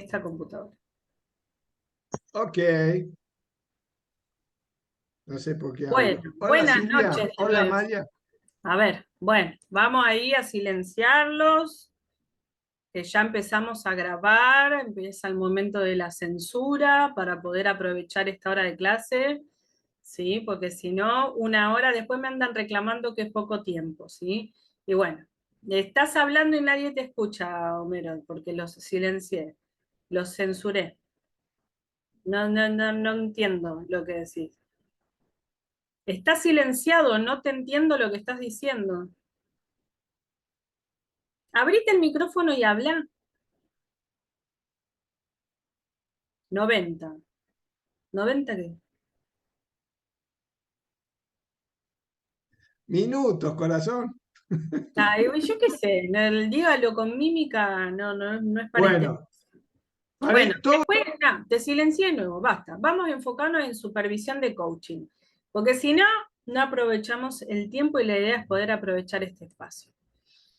esta computadora. Ok. No sé por qué Bueno, hablo. Hola buenas Silvia. noches de Hola nuevo. María. A ver, bueno, vamos ahí a silenciarlos, que ya empezamos a grabar, empieza el momento de la censura para poder aprovechar esta hora de clase, ¿sí? Porque si no, una hora después me andan reclamando que es poco tiempo, ¿sí? Y bueno, estás hablando y nadie te escucha, Homero, porque los silencié, los censuré. No entiendo lo que decís. Estás silenciado, no te entiendo lo que estás diciendo. Abrite el micrófono y habla. 90. ¿90 qué? Minutos, corazón. Ay, yo qué sé, dígalo con mímica, no es para este. Bueno, para Bueno, esto, después, te silencié de nuevo, basta. Vamos a enfocarnos en supervisión de coaching, porque si no, no aprovechamos el tiempo y la idea es poder aprovechar este espacio.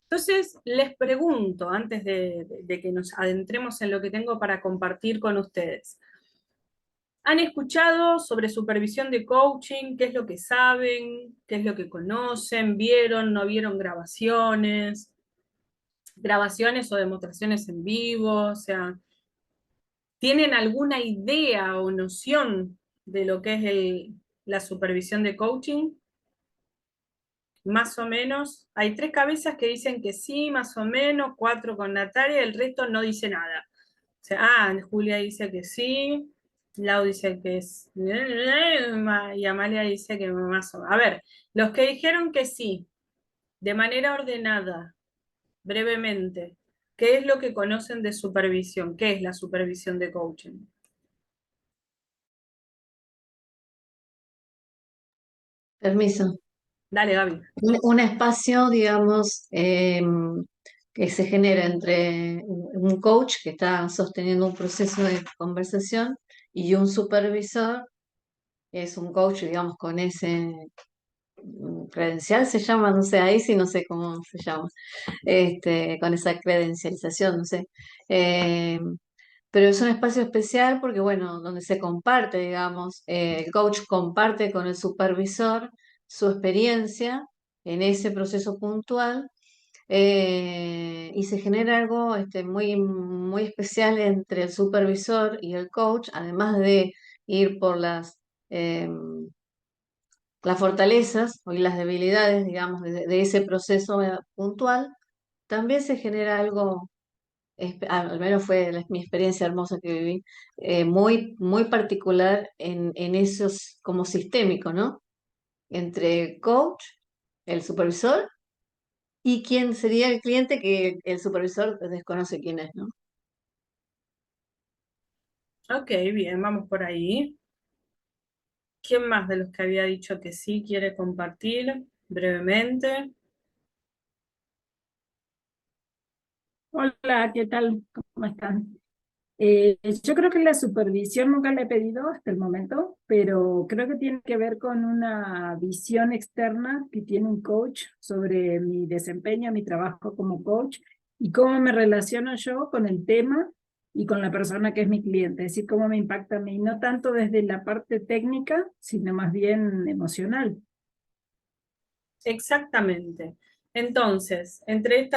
Entonces, les pregunto, antes de que nos adentremos en lo que tengo para compartir con ustedes, ¿han escuchado sobre supervisión de coaching? ¿Qué es lo que saben? ¿Qué es lo que conocen? ¿Vieron? ¿No vieron grabaciones? ¿Grabaciones o demostraciones en vivo? O sea, ¿tienen alguna idea o noción de lo que es la supervisión de coaching? Más o menos. Hay 3 cabezas que dicen que sí, más o menos, 4 con Natalia, el resto no dice nada. O sea, Julia dice que sí, Lau dice que es, y Amalia dice que más o menos. A ver, los que dijeron que sí, de manera ordenada, brevemente, ¿qué es lo que conocen de supervisión? ¿Qué es la supervisión de coaching? Permiso. Dale, Gaby. Un espacio, digamos, que se genera entre un coach que está sosteniendo un proceso de conversación y un supervisor, que es un coach, digamos, con ese credencial se llama, no sé, ahí sí no sé cómo se llama, con esa credencialización, no sé. Eh, pero es un espacio especial porque, bueno, donde se comparte, digamos, el coach comparte con el supervisor su experiencia en ese proceso puntual, y se genera algo muy especial entre el supervisor y el coach, además de ir por eh, las fortalezas y las debilidades, digamos, de ese proceso puntual. También se genera algo, al menos fue mi experiencia hermosa que viví, muy particular en esos, como sistémico, ¿no? Entre el coach, el supervisor y quién sería el cliente que el supervisor desconoce quién es, ¿no? Ok, bien, vamos por ahí. ¿Quién más de los que había dicho que sí quiere compartir brevemente? Hola, ¿qué tal? ¿Cómo están? Yo creo que la supervisión nunca la he pedido hasta el momento, pero creo que tiene que ver con una visión externa que tiene un coach sobre mi desempeño, mi trabajo como coach y cómo me relaciono yo con el tema y con la persona que es mi cliente, es decir, cómo me impacta a mí, no tanto desde la parte técnica, sino más bien emocional. Exactamente. Entonces, entre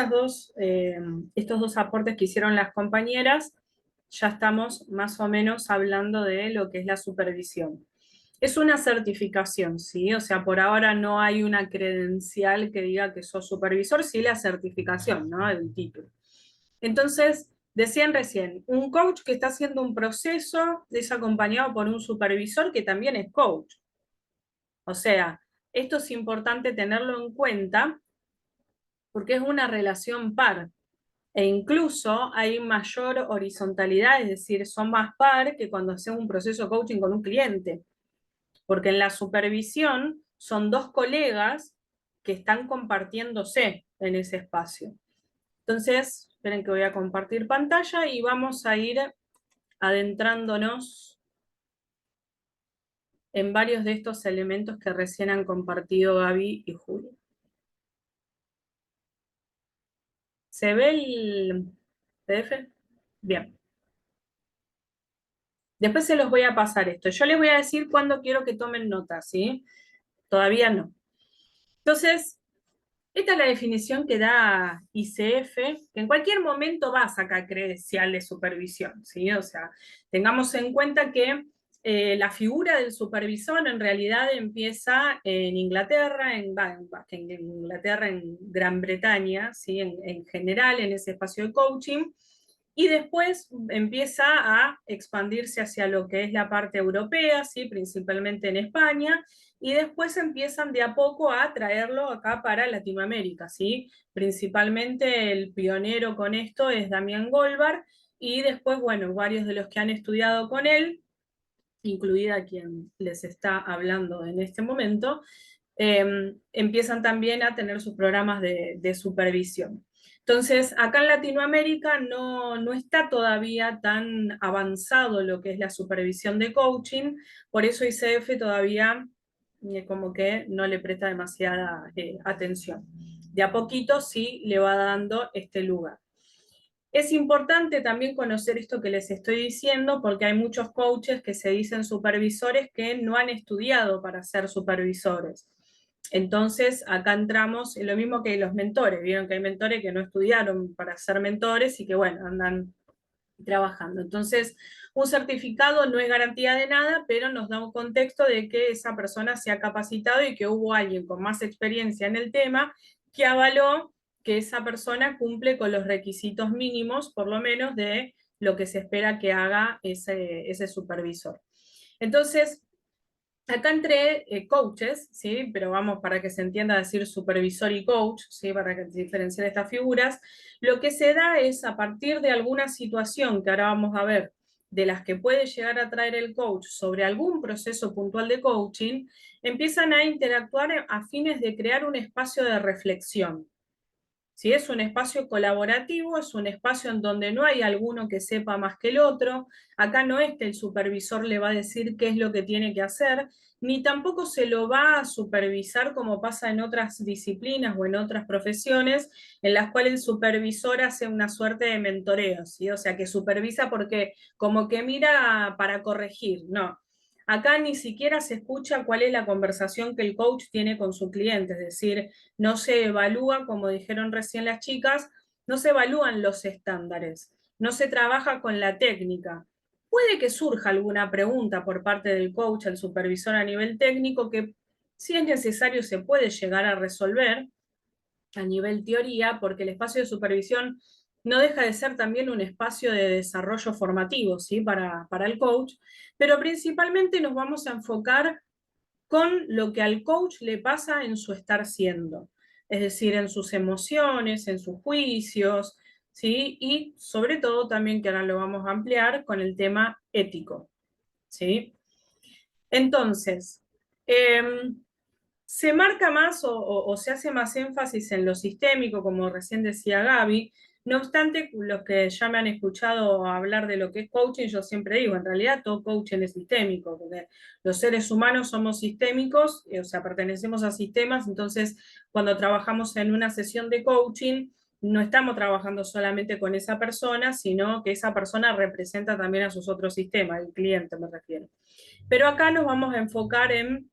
estos dos aportes que hicieron las compañeras, ya estamos más o menos hablando de lo que es la supervisión. Es una certificación, ¿sí? O sea, por ahora no hay una credencial que diga que sos supervisor, sí la certificación, ¿no? El título. Entonces, decían recién, un coach que está haciendo un proceso es acompañado por un supervisor que también es coach. O sea, esto es importante tenerlo en cuenta porque es una relación par e incluso hay mayor horizontalidad, es decir, son más par que cuando hacemos un proceso de coaching con un cliente, porque en la supervisión son 2 colegas que están compartiéndose en ese espacio. Entonces, esperen que voy a compartir pantalla y vamos a ir adentrándonos en varios de estos elementos que recién han compartido Gaby y Julio. ¿Se ve el PDF? Bien. Después se los voy a pasar esto. Yo les voy a decir cuándo quiero que tomen nota, ¿sí? Todavía no. Entonces, esta es la definición que da ICF, que en cualquier momento va a sacar credencial de supervisión, ¿sí? O sea, tengamos en cuenta que la figura del supervisor en realidad empieza en Inglaterra, en Gran Bretaña, ¿sí? En general, en ese espacio de coaching, y después empieza a expandirse hacia lo que es la parte europea, ¿sí? Principalmente en España, y después empiezan de a poco a traerlo acá para Latinoamérica, ¿sí? Principalmente el pionero con esto es Damián Goldberg, y después, bueno, varios de los que han estudiado con él, incluida quien les está hablando en este momento, empiezan también a tener sus programas de supervisión. Entonces, acá en Latinoamérica no está todavía tan avanzado lo que es la supervisión de coaching, por eso ICF todavía como que no le presta demasiada atención. De a poquito sí le va dando este lugar. Es importante también conocer esto que les estoy diciendo, porque hay muchos coaches que se dicen supervisores que no han estudiado para ser supervisores. Entonces, acá entramos en lo mismo que los mentores. Vieron que hay mentores que no estudiaron para ser mentores y que, bueno, andan trabajando. Entonces, un certificado no es garantía de nada, pero nos da un contexto de que esa persona se ha capacitado y que hubo alguien con más experiencia en el tema que avaló que esa persona cumple con los requisitos mínimos, por lo menos, de lo que se espera que haga ese supervisor. Entonces, acá entre coaches, ¿sí? Pero vamos, para que se entienda decir supervisor y coach, ¿sí? Para que diferenciar estas figuras, lo que se da es a partir de alguna situación que ahora vamos a ver, de las que puede llegar a traer el coach sobre algún proceso puntual de coaching, empiezan a interactuar a fines de crear un espacio de reflexión. Si es un espacio colaborativo, es un espacio en donde no hay alguno que sepa más que el otro. Acá no es que el supervisor le va a decir qué es lo que tiene que hacer, ni tampoco se lo va a supervisar como pasa en otras disciplinas o en otras profesiones, en las cuales el supervisor hace una suerte de mentoreo, ¿sí? O sea, que supervisa porque como que mira para corregir, no. Acá ni siquiera se escucha cuál es la conversación que el coach tiene con su cliente, es decir, no se evalúa, como dijeron recién las chicas, no se evalúan los estándares, no se trabaja con la técnica. Puede que surja alguna pregunta por parte del coach al supervisor a nivel técnico que, si es necesario, se puede llegar a resolver a nivel teoría, porque el espacio de supervisión no deja de ser también un espacio de desarrollo formativo, ¿sí? Para el coach, pero principalmente nos vamos a enfocar con lo que al coach le pasa en su estar siendo, es decir, en sus emociones, en sus juicios, ¿sí? Y sobre todo también, que ahora lo vamos a ampliar, con el tema ético, ¿sí? Entonces, se marca más o se hace más énfasis en lo sistémico, como recién decía Gaby. No obstante, los que ya me han escuchado hablar de lo que es coaching, yo siempre digo, en realidad todo coaching es sistémico, porque los seres humanos somos sistémicos, o sea, pertenecemos a sistemas, entonces cuando trabajamos en una sesión de coaching, no estamos trabajando solamente con esa persona, sino que esa persona representa también a sus otros sistemas, el cliente me refiero. Pero acá nos vamos a enfocar en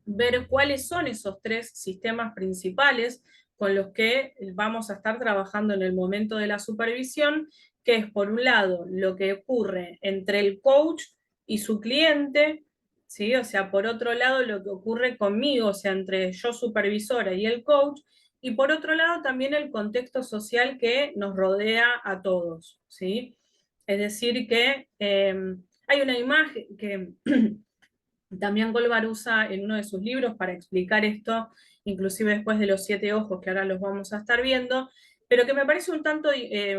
ver cuáles son esos tres sistemas principales con los que vamos a estar trabajando en el momento de la supervisión, que es por un lado lo que ocurre entre el coach y su cliente, ¿sí? O sea, por otro lado lo que ocurre conmigo, o sea, entre yo supervisora y el coach, y por otro lado también el contexto social que nos rodea a todos, ¿sí? Es decir, que hay una imagen que Damián Goldberg usa en uno de sus libros para explicar esto, inclusive después de los 7 ojos, que ahora los vamos a estar viendo, pero que me parece un tanto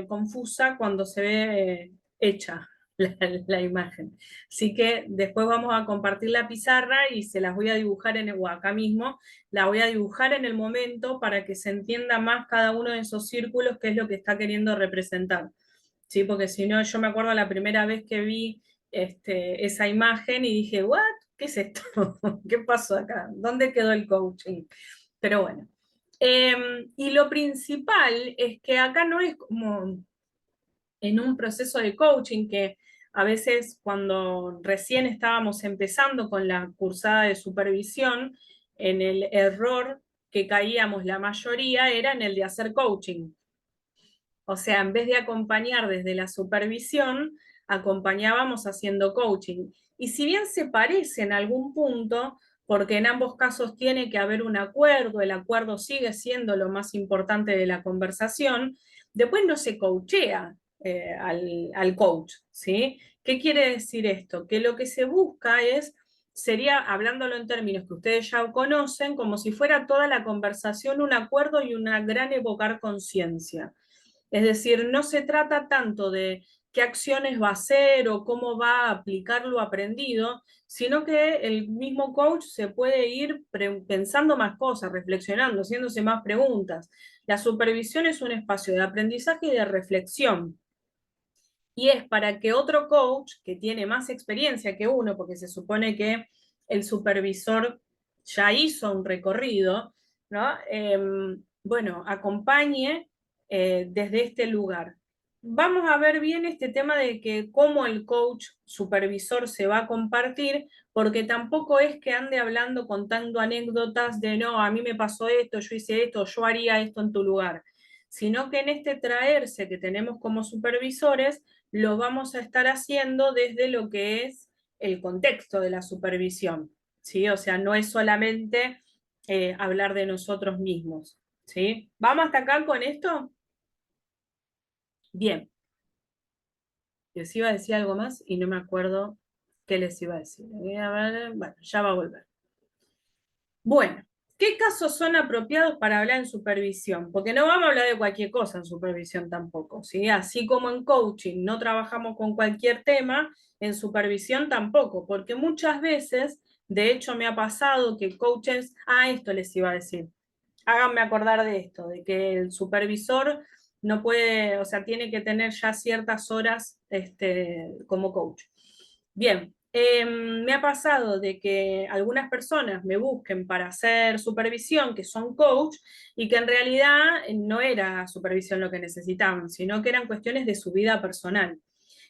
confusa cuando se ve hecha la imagen. Así que después vamos a compartir la pizarra y se las voy a dibujar o acá mismo, la voy a dibujar en el momento para que se entienda más cada uno de esos círculos qué es lo que está queriendo representar. ¿Sí? Porque si no, yo me acuerdo la primera vez que vi esa imagen y dije, ¿what? ¿Qué es esto? ¿Qué pasó acá? ¿Dónde quedó el coaching? Pero bueno. Y lo principal es que acá no es como en un proceso de coaching que a veces cuando recién estábamos empezando con la cursada de supervisión, en el error que caíamos la mayoría era en el de hacer coaching. O sea, en vez de acompañar desde la supervisión, acompañábamos haciendo coaching. Y si bien se parece en algún punto, porque en ambos casos tiene que haber un acuerdo, el acuerdo sigue siendo lo más importante de la conversación, después no se coachea al coach, ¿sí? ¿Qué quiere decir esto? Que lo que se busca sería, hablándolo en términos que ustedes ya conocen, como si fuera toda la conversación un acuerdo y una gran evocar conciencia. Es decir, no se trata tanto de qué acciones va a hacer o cómo va a aplicar lo aprendido, sino que el mismo coach se puede ir pensando más cosas, reflexionando, haciéndose más preguntas. La supervisión es un espacio de aprendizaje y de reflexión. Y es para que otro coach, que tiene más experiencia que uno, porque se supone que el supervisor ya hizo un recorrido, ¿no? Bueno, acompañe desde este lugar. Vamos a ver bien este tema de que cómo el coach supervisor se va a compartir, porque tampoco es que ande hablando, contando anécdotas de no, a mí me pasó esto, yo hice esto, yo haría esto en tu lugar, sino que en este traerse que tenemos como supervisores, lo vamos a estar haciendo desde lo que es el contexto de la supervisión, ¿sí? O sea, no es solamente hablar de nosotros mismos, ¿sí? ¿Vamos hasta acá con esto? Bien. Les iba a decir algo más y no me acuerdo qué les iba a decir. Bueno, ya va a volver. Bueno, ¿qué casos son apropiados para hablar en supervisión? Porque no vamos a hablar de cualquier cosa en supervisión tampoco, ¿sí? Así como en coaching no trabajamos con cualquier tema, en supervisión tampoco, porque muchas veces, de hecho me ha pasado que coaches, esto les iba a decir, háganme acordar de esto, de que el supervisor no puede, o sea, tiene que tener ya ciertas horas como coach. Bien, me ha pasado de que algunas personas me busquen para hacer supervisión, que son coach, y que en realidad no era supervisión lo que necesitaban, sino que eran cuestiones de su vida personal.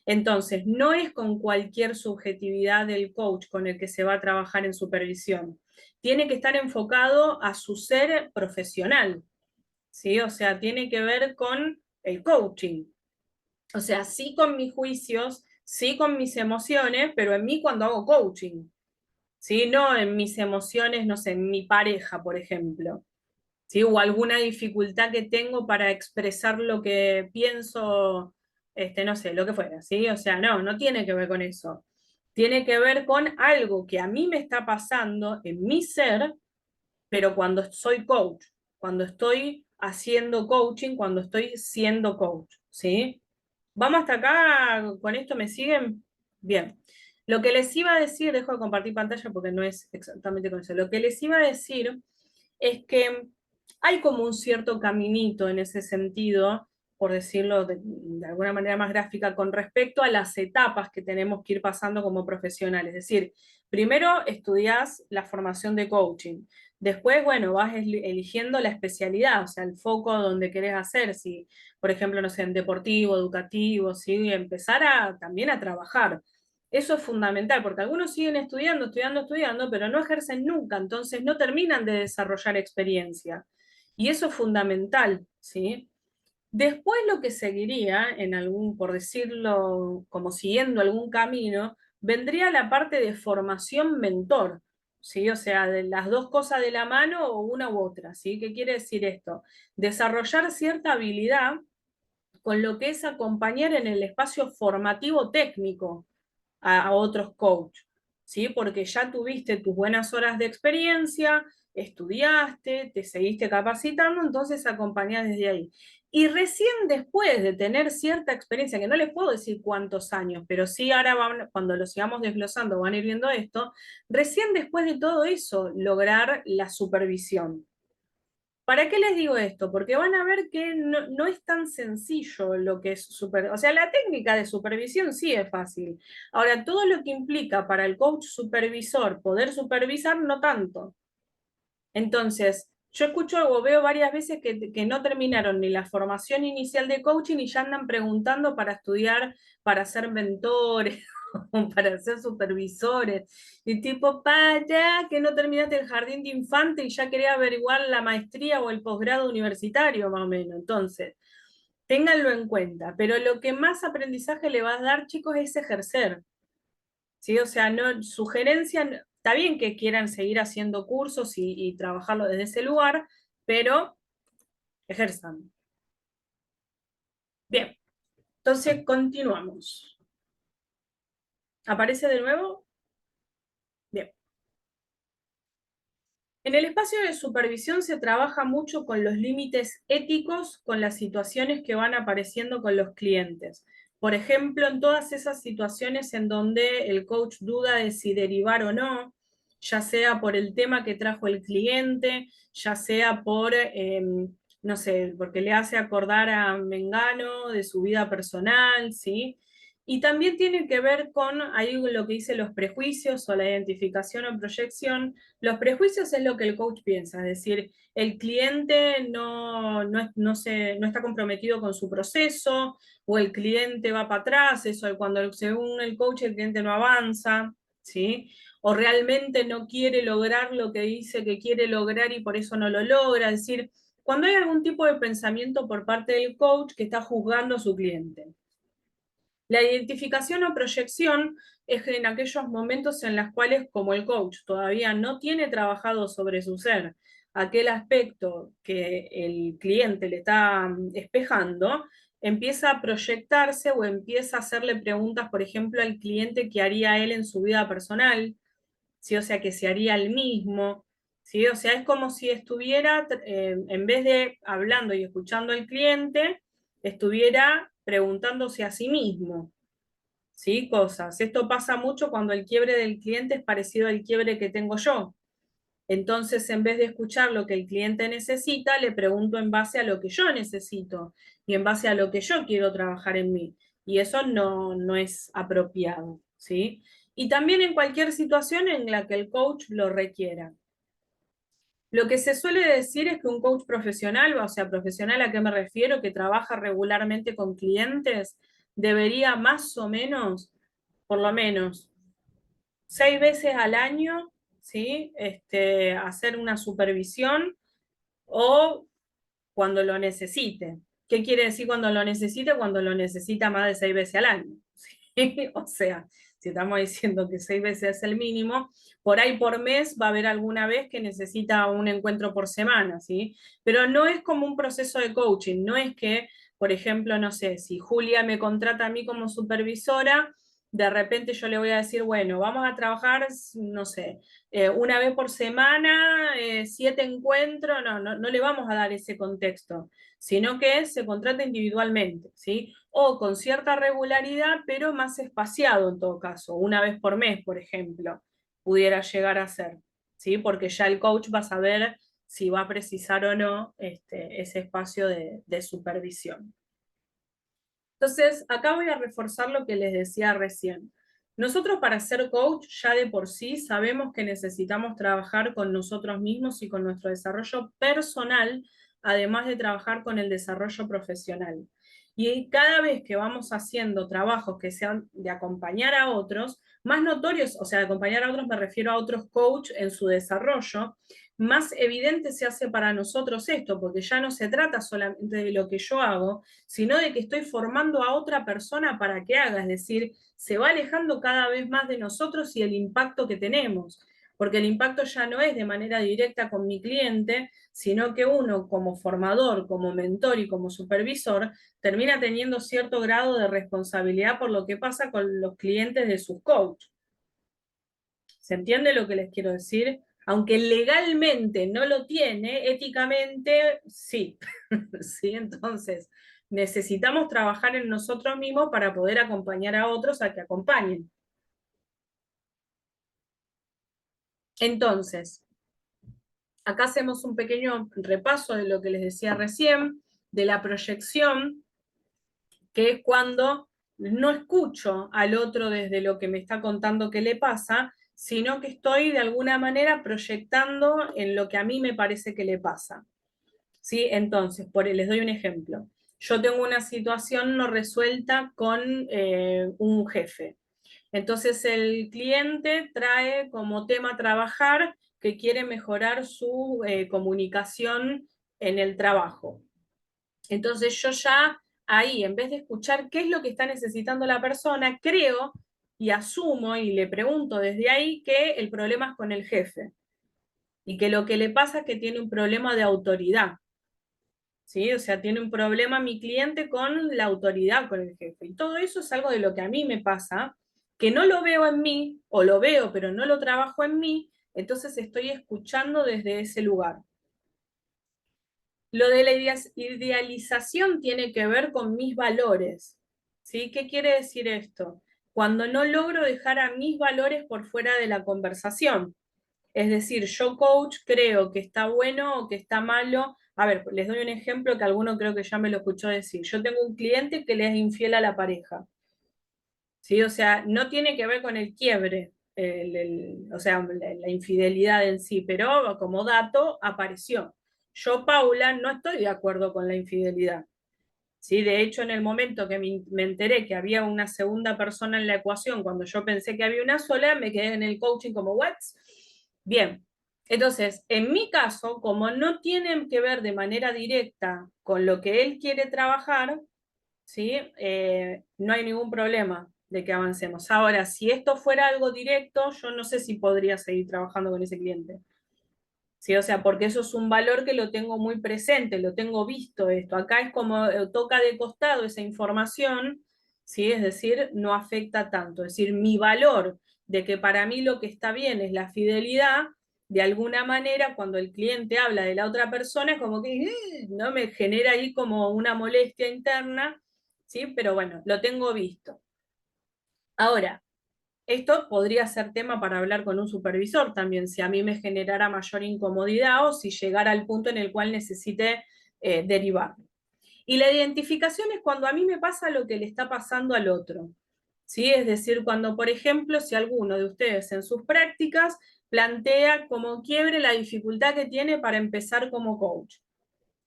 Entonces, no es con cualquier subjetividad del coach con el que se va a trabajar en supervisión. Tiene que estar enfocado a su ser profesional, ¿sí? O sea, tiene que ver con el coaching. O sea, sí con mis juicios, sí con mis emociones, pero en mí cuando hago coaching, ¿sí? No en mis emociones, no sé, en mi pareja, por ejemplo, ¿sí? O alguna dificultad que tengo para expresar lo que pienso, no sé, lo que fuera, ¿sí? O sea, no tiene que ver con eso. Tiene que ver con algo que a mí me está pasando en mi ser, pero cuando soy coach, cuando estoy haciendo coaching, cuando estoy siendo coach, ¿sí? ¿Vamos hasta acá? ¿Con esto me siguen? Bien. Lo que les iba a decir, dejo de compartir pantalla porque no es exactamente con eso. Lo que les iba a decir es que hay como un cierto caminito en ese sentido, por decirlo de alguna manera más gráfica, con respecto a las etapas que tenemos que ir pasando como profesionales. Es decir, primero estudias la formación de coaching. Después, bueno, vas eligiendo la especialidad, o sea, el foco donde querés hacer, si, por ejemplo, no sé, en deportivo, educativo, ¿sí? Empezar también a trabajar. Eso es fundamental, porque algunos siguen estudiando, pero no ejercen nunca, entonces no terminan de desarrollar experiencia. Y eso es fundamental, ¿sí? Después lo que seguiría, por decirlo, como siguiendo algún camino, vendría la parte de formación mentor, ¿sí? O sea, de las dos cosas de la mano o una u otra, ¿sí? ¿Qué quiere decir esto? Desarrollar cierta habilidad con lo que es acompañar en el espacio formativo técnico a otros coaches, ¿sí? Porque ya tuviste tus buenas horas de experiencia, estudiaste, te seguiste capacitando, entonces acompañás desde ahí. Y recién después de tener cierta experiencia, que no les puedo decir cuántos años, pero sí ahora cuando lo sigamos desglosando van a ir viendo esto, recién después de todo eso lograr la supervisión. ¿Para qué les digo esto? Porque van a ver que no es tan sencillo lo que es o sea, la técnica de supervisión sí es fácil. Ahora, todo lo que implica para el coach supervisor poder supervisar, no tanto. Entonces, yo escucho o veo varias veces que no terminaron ni la formación inicial de coaching y ya andan preguntando para estudiar, para ser mentores, o para ser supervisores. Y tipo, ya que no terminaste el jardín de infante y ya quería averiguar la maestría o el posgrado universitario, más o menos. Entonces, ténganlo en cuenta. Pero lo que más aprendizaje le va a dar, chicos, es ejercer. ¿Sí? O sea, no, sugerencia, está bien que quieran seguir haciendo cursos y trabajarlo desde ese lugar, pero ejerzan. Bien, entonces continuamos. ¿Aparece de nuevo? Bien. En el espacio de supervisión se trabaja mucho con los límites éticos, con las situaciones que van apareciendo con los clientes. Por ejemplo, en todas esas situaciones en donde el coach duda de si derivar o no, ya sea por el tema que trajo el cliente, ya sea por, no sé, porque le hace acordar a Mengano de su vida personal, ¿sí? Y también tiene que ver con ahí lo que dice los prejuicios o la identificación o proyección. Los prejuicios es lo que el coach piensa, es decir, el cliente no está comprometido con su proceso, o el cliente va para atrás, eso cuando según el coach el cliente no avanza, ¿sí? O realmente no quiere lograr lo que dice que quiere lograr y por eso no lo logra. Es decir, cuando hay algún tipo de pensamiento por parte del coach que está juzgando a su cliente. La identificación o proyección es en aquellos momentos en los cuales, como el coach todavía no tiene trabajado sobre su ser aquel aspecto que el cliente le está espejando, empieza a proyectarse o empieza a hacerle preguntas, por ejemplo, al cliente que haría él en su vida personal, ¿sí? O sea, que se haría el mismo, ¿sí? O sea, es como si estuviera, en vez de hablando y escuchando al cliente, estuviera preguntándose a sí mismo, ¿sí? Cosas. Esto pasa mucho cuando el quiebre del cliente es parecido al quiebre que tengo yo. Entonces, en vez de escuchar lo que el cliente necesita, le pregunto en base a lo que yo necesito y en base a lo que yo quiero trabajar en mí. Y eso no es apropiado, ¿sí? Y también en cualquier situación en la que el coach lo requiera. Lo que se suele decir es que un coach profesional, o sea, profesional a qué me refiero, que trabaja regularmente con clientes, debería más o menos, por lo menos, 6 veces al año, ¿sí? Hacer una supervisión o cuando lo necesite. ¿Qué quiere decir cuando lo necesite? Cuando lo necesita más de 6 veces al año. ¿Sí? O sea, si estamos diciendo que 6 veces es el mínimo, por ahí por mes va a haber alguna vez que necesita un encuentro por semana, ¿sí? Pero no es como un proceso de coaching, no es que, por ejemplo, no sé, si Julia me contrata a mí como supervisora, de repente yo le voy a decir, bueno, vamos a trabajar, no sé, una vez por semana, 7 encuentros, no le vamos a dar ese contexto, sino que se contrata individualmente, ¿sí? O con cierta regularidad, pero más espaciado en todo caso, una vez por mes, por ejemplo, pudiera llegar a ser, ¿sí? Porque ya el coach va a saber si va a precisar o no ese espacio de supervisión. Entonces, acá voy a reforzar lo que les decía recién. Nosotros para ser coach ya de por sí sabemos que necesitamos trabajar con nosotros mismos y con nuestro desarrollo personal, además de trabajar con el desarrollo profesional. Y cada vez que vamos haciendo trabajos que sean de acompañar a otros, más notorios, o sea, de acompañar a otros me refiero a otros coach en su desarrollo, más evidente se hace para nosotros esto, porque ya no se trata solamente de lo que yo hago, sino de que estoy formando a otra persona para que haga, es decir, se va alejando cada vez más de nosotros y el impacto que tenemos, porque el impacto ya no es de manera directa con mi cliente, sino que uno como formador, como mentor y como supervisor, termina teniendo cierto grado de responsabilidad por lo que pasa con los clientes de sus coaches. ¿Se entiende lo que les quiero decir? Aunque legalmente no lo tiene, éticamente sí. ¿Sí? Entonces, necesitamos trabajar en nosotros mismos para poder acompañar a otros a que acompañen. Entonces, acá hacemos un pequeño repaso de lo que les decía recién, de la proyección, que es cuando no escucho al otro desde lo que me está contando que le pasa, sino que estoy de alguna manera proyectando en lo que a mí me parece que le pasa. ¿Sí? Entonces, les doy un ejemplo. Yo tengo una situación no resuelta con un jefe. Entonces el cliente trae como tema a trabajar que quiere mejorar su comunicación en el trabajo. Entonces yo ya ahí, en vez de escuchar qué es lo que está necesitando la persona, creo y asumo y le pregunto desde ahí que el problema es con el jefe y que lo que le pasa es que tiene un problema de autoridad. ¿Sí? O sea, tiene un problema mi cliente con la autoridad, con el jefe. Y todo eso es algo de lo que a mí me pasa, que no lo veo en mí, o lo veo, pero no lo trabajo en mí, entonces estoy escuchando desde ese lugar. Lo de la idealización tiene que ver con mis valores. ¿Sí? ¿Qué quiere decir esto? Cuando no logro dejar a mis valores por fuera de la conversación. Es decir, yo coach creo que está bueno o que está malo. A ver, les doy un ejemplo que alguno creo que ya me lo escuchó decir. Yo tengo un cliente que le es infiel a la pareja. ¿Sí? O sea, no tiene que ver con el quiebre, o sea, la infidelidad en sí, pero como dato apareció. Yo, Paula, no estoy de acuerdo con la infidelidad. ¿Sí? De hecho, en el momento que me enteré que había una segunda persona en la ecuación, cuando yo pensé que había una sola, me quedé en el coaching como, ¿what? Bien, entonces, en mi caso, como no tienen que ver de manera directa con lo que él quiere trabajar, ¿sí? No hay ningún problema de que avancemos. Ahora, si esto fuera algo directo, yo no sé si podría seguir trabajando con ese cliente. ¿Sí? O sea, porque eso es un valor que lo tengo muy presente, lo tengo visto esto. Acá es como toca de costado esa información, ¿sí? Es decir, no afecta tanto. Es decir, mi valor de que para mí lo que está bien es la fidelidad, de alguna manera, cuando el cliente habla de la otra persona, es como que no me genera ahí como una molestia interna, ¿sí? Pero bueno, lo tengo visto. Ahora, esto podría ser tema para hablar con un supervisor también, si a mí me generara mayor incomodidad o si llegara al punto en el cual necesite derivar. Y la identificación es cuando a mí me pasa lo que le está pasando al otro. ¿Sí? Es decir, cuando, por ejemplo, si alguno de ustedes en sus prácticas plantea como quiebre la dificultad que tiene para empezar como coach.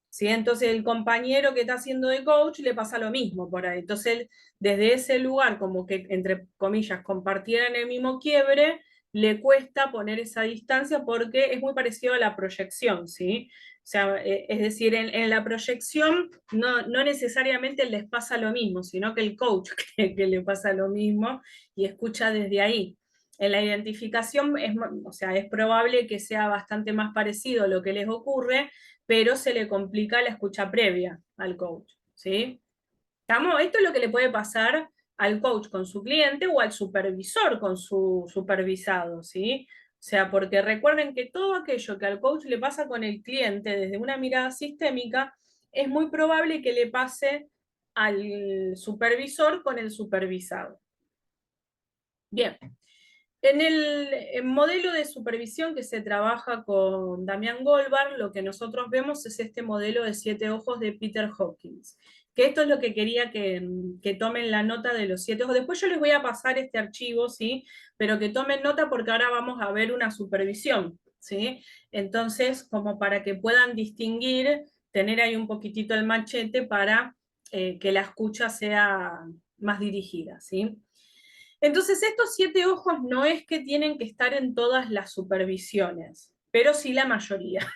¿Sí? Entonces el compañero que está haciendo de coach le pasa lo mismo por ahí. Entonces él, desde ese lugar, como que, entre comillas, compartieran el mismo quiebre, le cuesta poner esa distancia porque es muy parecido a la proyección, ¿sí? O sea, es decir, en la proyección no necesariamente les pasa lo mismo, sino que el coach cree que le pasa lo mismo y escucha desde ahí. En la identificación, o sea, es probable que sea bastante más parecido a lo que les ocurre, pero se le complica la escucha previa al coach, ¿sí? ¿Estamos? Esto es lo que le puede pasar al coach con su cliente o al supervisor con su supervisado, ¿sí? O sea, porque recuerden que todo aquello que al coach le pasa con el cliente desde una mirada sistémica, es muy probable que le pase al supervisor con el supervisado. Bien. En el modelo de supervisión que se trabaja con Damián Goldberg, lo que nosotros vemos es este modelo de 7 ojos de Peter Hawkins, que esto es lo que quería que tomen la nota de los 7 ojos. Después yo les voy a pasar este archivo, ¿sí? Pero que tomen nota porque ahora vamos a ver una supervisión, ¿sí? Entonces, como para que puedan distinguir, tener ahí un poquitito el machete para que la escucha sea más dirigida, ¿sí? Entonces, estos 7 ojos no es que tienen que estar en todas las supervisiones, pero sí la mayoría.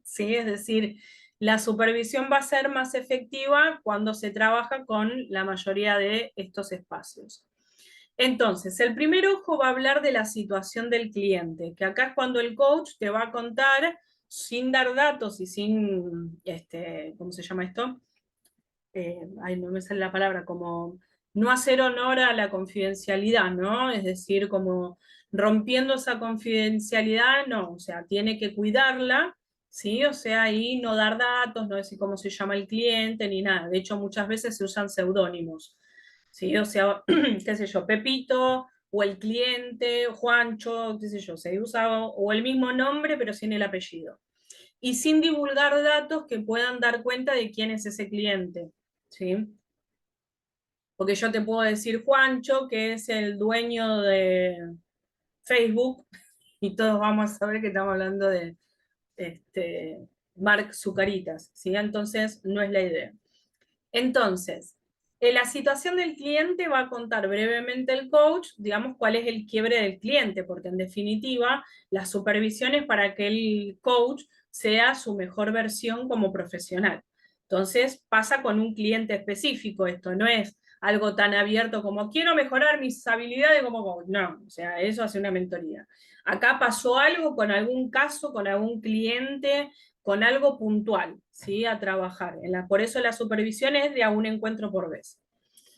¿Sí? Es decir, la supervisión va a ser más efectiva cuando se trabaja con la mayoría de estos espacios. Entonces, el primer ojo va a hablar de la situación del cliente, que acá es cuando el coach te va a contar, sin dar datos y sin, ¿cómo se llama esto? Ay, no me sale la palabra, como no hacer honor a la confidencialidad, ¿no? Es decir, como rompiendo esa confidencialidad, no, o sea, tiene que cuidarla, ¿sí? O sea, ahí no dar datos, no decir cómo se llama el cliente, ni nada. De hecho, muchas veces se usan seudónimos, ¿sí? O sea, qué sé yo, Pepito, o el cliente, Juancho, qué sé yo, se usa o el mismo nombre, pero sin el apellido. Y sin divulgar datos que puedan dar cuenta de quién es ese cliente. ¿Sí? Porque yo te puedo decir Juancho, que es el dueño Facebook y todos vamos a saber que estamos hablando de Mark Zucaritas, ¿sí? Entonces no es la idea. Entonces, en la situación del cliente va a contar brevemente el coach, digamos, cuál es el quiebre del cliente, porque en definitiva la supervisión es para que el coach sea su mejor versión como profesional. Entonces pasa con un cliente específico, esto no es algo tan abierto como quiero mejorar mis habilidades como coach, no, o sea, eso hace una mentoría. Acá pasó algo con algún caso, con algún cliente, con algo puntual, ¿sí? A trabajar. Por eso la supervisión es de a un encuentro por vez.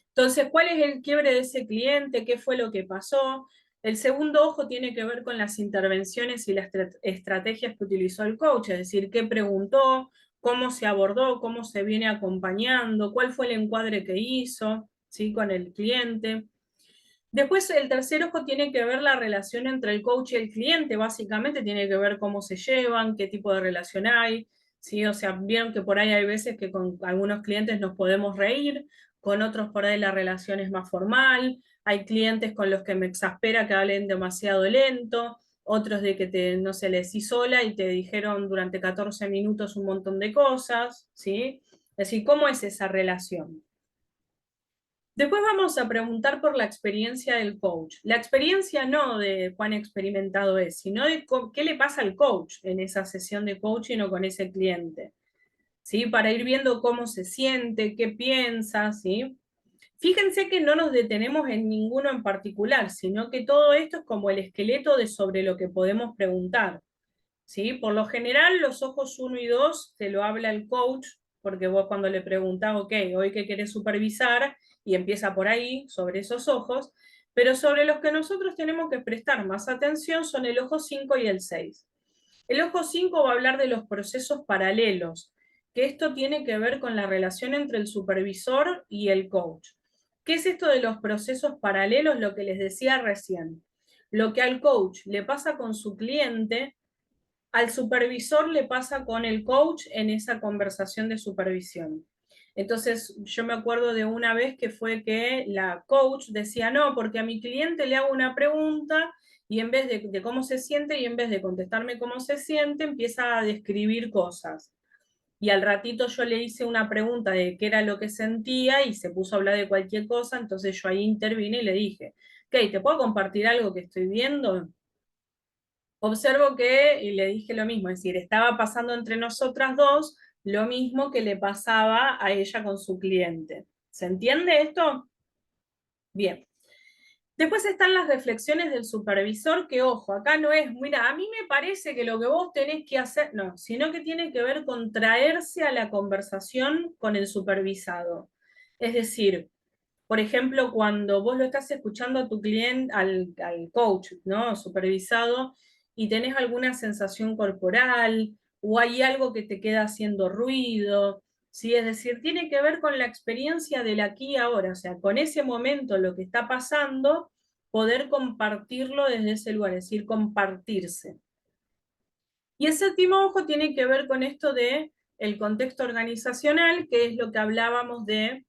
Entonces, ¿cuál es el quiebre de ese cliente? ¿Qué fue lo que pasó? El segundo ojo tiene que ver con las intervenciones y las estrategias que utilizó el coach, es decir, qué preguntó, cómo se abordó, cómo se viene acompañando, cuál fue el encuadre que hizo, ¿sí? Con el cliente. Después, el tercer ojo tiene que ver la relación entre el coach y el cliente, básicamente tiene que ver cómo se llevan, qué tipo de relación hay, ¿sí? O sea, vieron que por ahí hay veces que con algunos clientes nos podemos reír, con otros por ahí la relación es más formal, hay clientes con los que me exaspera que hablen demasiado lento, otros de que no se les decís sola y te dijeron durante 14 minutos un montón de cosas, ¿sí? Es decir, ¿cómo es esa relación? Después vamos a preguntar por la experiencia del coach. La experiencia no de cuán experimentado es, sino de qué le pasa al coach en esa sesión de coaching o con ese cliente, ¿sí? Para ir viendo cómo se siente, qué piensa, ¿sí? Fíjense que no nos detenemos en ninguno en particular, sino que todo esto es como el esqueleto de sobre lo que podemos preguntar, ¿sí? Por lo general, los ojos 1 y 2 te lo habla el coach, porque vos cuando le preguntás, ok, hoy qué querés supervisar, y empieza por ahí, sobre esos ojos, pero sobre los que nosotros tenemos que prestar más atención son el ojo 5 y el 6. El ojo 5 va a hablar de los procesos paralelos, que esto tiene que ver con la relación entre el supervisor y el coach. ¿Qué es esto de los procesos paralelos? Lo que les decía recién. Lo que al coach le pasa con su cliente, al supervisor le pasa con el coach en esa conversación de supervisión. Entonces, yo me acuerdo de una vez que fue que la coach decía, no, porque a mi cliente le hago una pregunta y en vez de cómo se siente y en vez de contestarme cómo se siente, empieza a describir cosas. Y al ratito yo le hice una pregunta de qué era lo que sentía y se puso a hablar de cualquier cosa, entonces yo ahí intervine y le dije, ok, ¿te puedo compartir algo que estoy viendo? Observo que, y le dije lo mismo, es decir, estaba pasando entre nosotras dos lo mismo que le pasaba a ella con su cliente. ¿Se entiende esto? Bien. Después están las reflexiones del supervisor, que ojo, acá no es, mira, a mí me parece que lo que vos tenés que hacer, no, sino que tiene que ver con traerse a la conversación con el supervisado. Es decir, por ejemplo, cuando vos lo estás escuchando a tu cliente, al coach, ¿no? Supervisado, y tenés alguna sensación corporal, o hay algo que te queda haciendo ruido, ¿sí? Es decir, tiene que ver con la experiencia del aquí y ahora, o sea, con ese momento, lo que está pasando, poder compartirlo desde ese lugar, es decir, compartirse. Y el séptimo ojo tiene que ver con esto de el contexto organizacional, que es lo que hablábamos de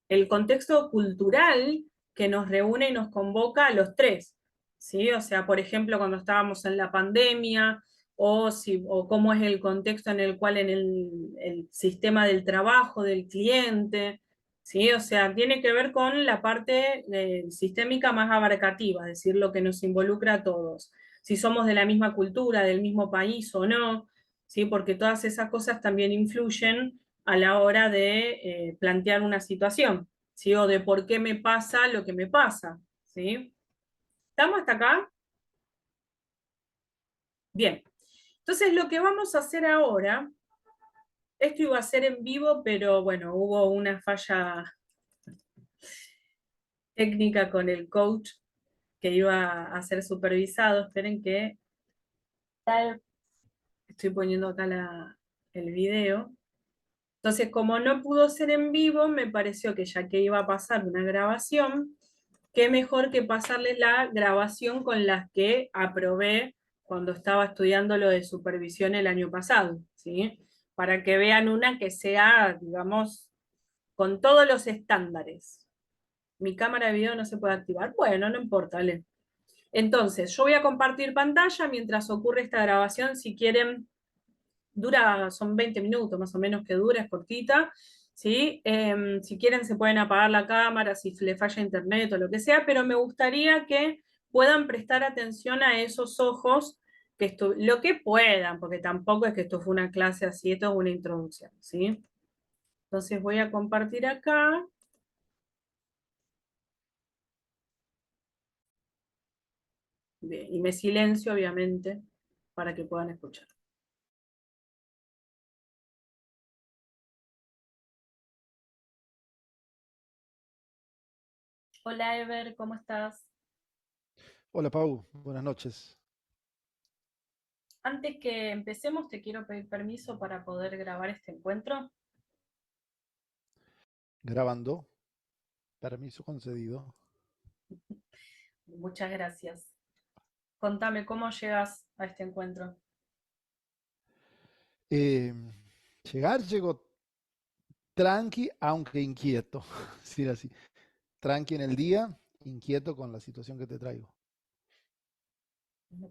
el contexto cultural que nos reúne y nos convoca a los tres, ¿sí? O sea, por ejemplo, cuando estábamos en la pandemia, o cómo es el contexto en el cual en el sistema del trabajo del cliente, ¿sí? O sea, tiene que ver con la parte sistémica más abarcativa, es decir, lo que nos involucra a todos. Si somos de la misma cultura, del mismo país o no, ¿sí? Porque todas esas cosas también influyen a la hora de plantear una situación, ¿sí? O de por qué me pasa lo que me pasa, ¿sí? ¿Estamos hasta acá? Bien. Entonces, lo que vamos a hacer ahora, esto iba a ser en vivo, pero bueno, hubo una falla técnica con el coach que iba a ser supervisado. Esperen que estoy poniendo acá el video. Entonces, como no pudo ser en vivo, me pareció que ya que iba a pasar una grabación, qué mejor que pasarles la grabación con las que aprobé cuando estaba estudiando lo de supervisión el año pasado, ¿sí? Para que vean una que sea, digamos, con todos los estándares. Mi cámara de video no se puede activar. Bueno, no importa, Ale. Entonces, yo voy a compartir pantalla mientras ocurre esta grabación. Si quieren, son 20 minutos más o menos que dura, es cortita. ¿Sí? Si quieren, se pueden apagar la cámara si le falla internet o lo que sea, pero me gustaría que puedan prestar atención a esos ojos, lo que puedan, porque tampoco es que esto fue una clase así, esto es una introducción. ¿Sí? Entonces voy a compartir acá. Bien, y me silencio, obviamente, para que puedan escuchar. Hola, Ever, ¿cómo estás? Hola Pau, buenas noches. Antes que empecemos, te quiero pedir permiso para poder grabar este encuentro. Grabando, permiso concedido. Muchas gracias. Contame, ¿cómo llegas a este encuentro? Eh, llego tranqui, aunque inquieto. Decir así. Tranqui en el día, inquieto con la situación que te traigo.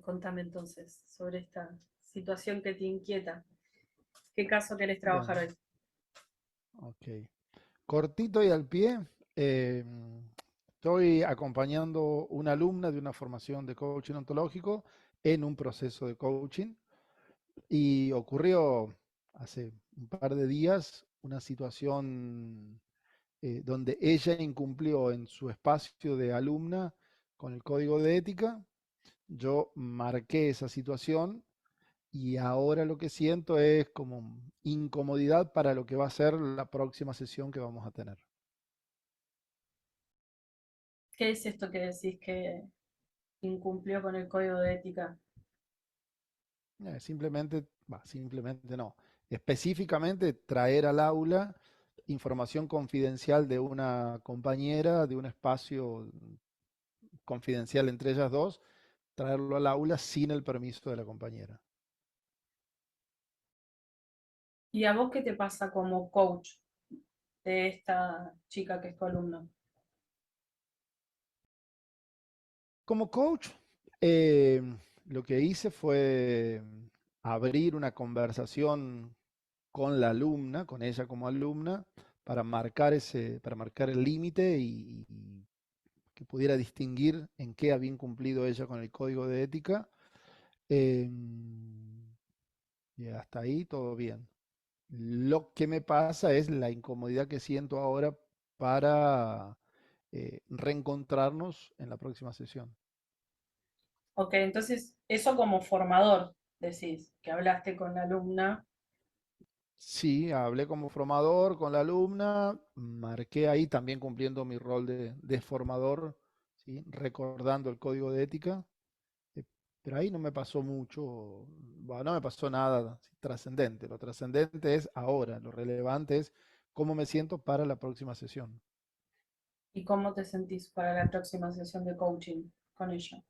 Contame entonces sobre esta situación que te inquieta. ¿Qué caso querés trabajar Bueno, hoy? ok. Cortito y al pie. eh, Estoy acompañando una alumna de una formación de coaching ontológico en un proceso de coaching y ocurrió hace un par de días una situación donde ella incumplió en su espacio de alumna con el código de ética. Yo marqué esa situación y ahora lo que siento es como incomodidad para lo que va a ser la próxima sesión que vamos a tener. ¿Qué es esto que decís que incumplió con el código de ética? Simplemente no. Específicamente traer al aula información confidencial de una compañera, de un espacio confidencial entre ellas dos, traerlo al aula sin el permiso de la compañera. ¿Y a vos qué te pasa como coach de esta chica que es tu alumno? Como coach, eh, lo que hice fue abrir una conversación con la alumna, con ella como alumna, para marcar el límite y que pudiera distinguir en qué había incumplido ella con el código de ética. Eh, y hasta ahí todo bien. Lo que me pasa es la incomodidad que siento ahora para reencontrarnos en la próxima sesión. Ok, entonces eso como formador, decís, que hablaste con la alumna. Sí, hablé como formador con la alumna, marqué ahí también cumpliendo mi rol de formador, ¿sí? Recordando el código de ética, eh, pero ahí no me pasó mucho, bueno, no me pasó nada trascendente. Lo trascendente es ahora, lo relevante es cómo me siento para la próxima sesión. ¿Y cómo te sentís para la próxima sesión de coaching con ella?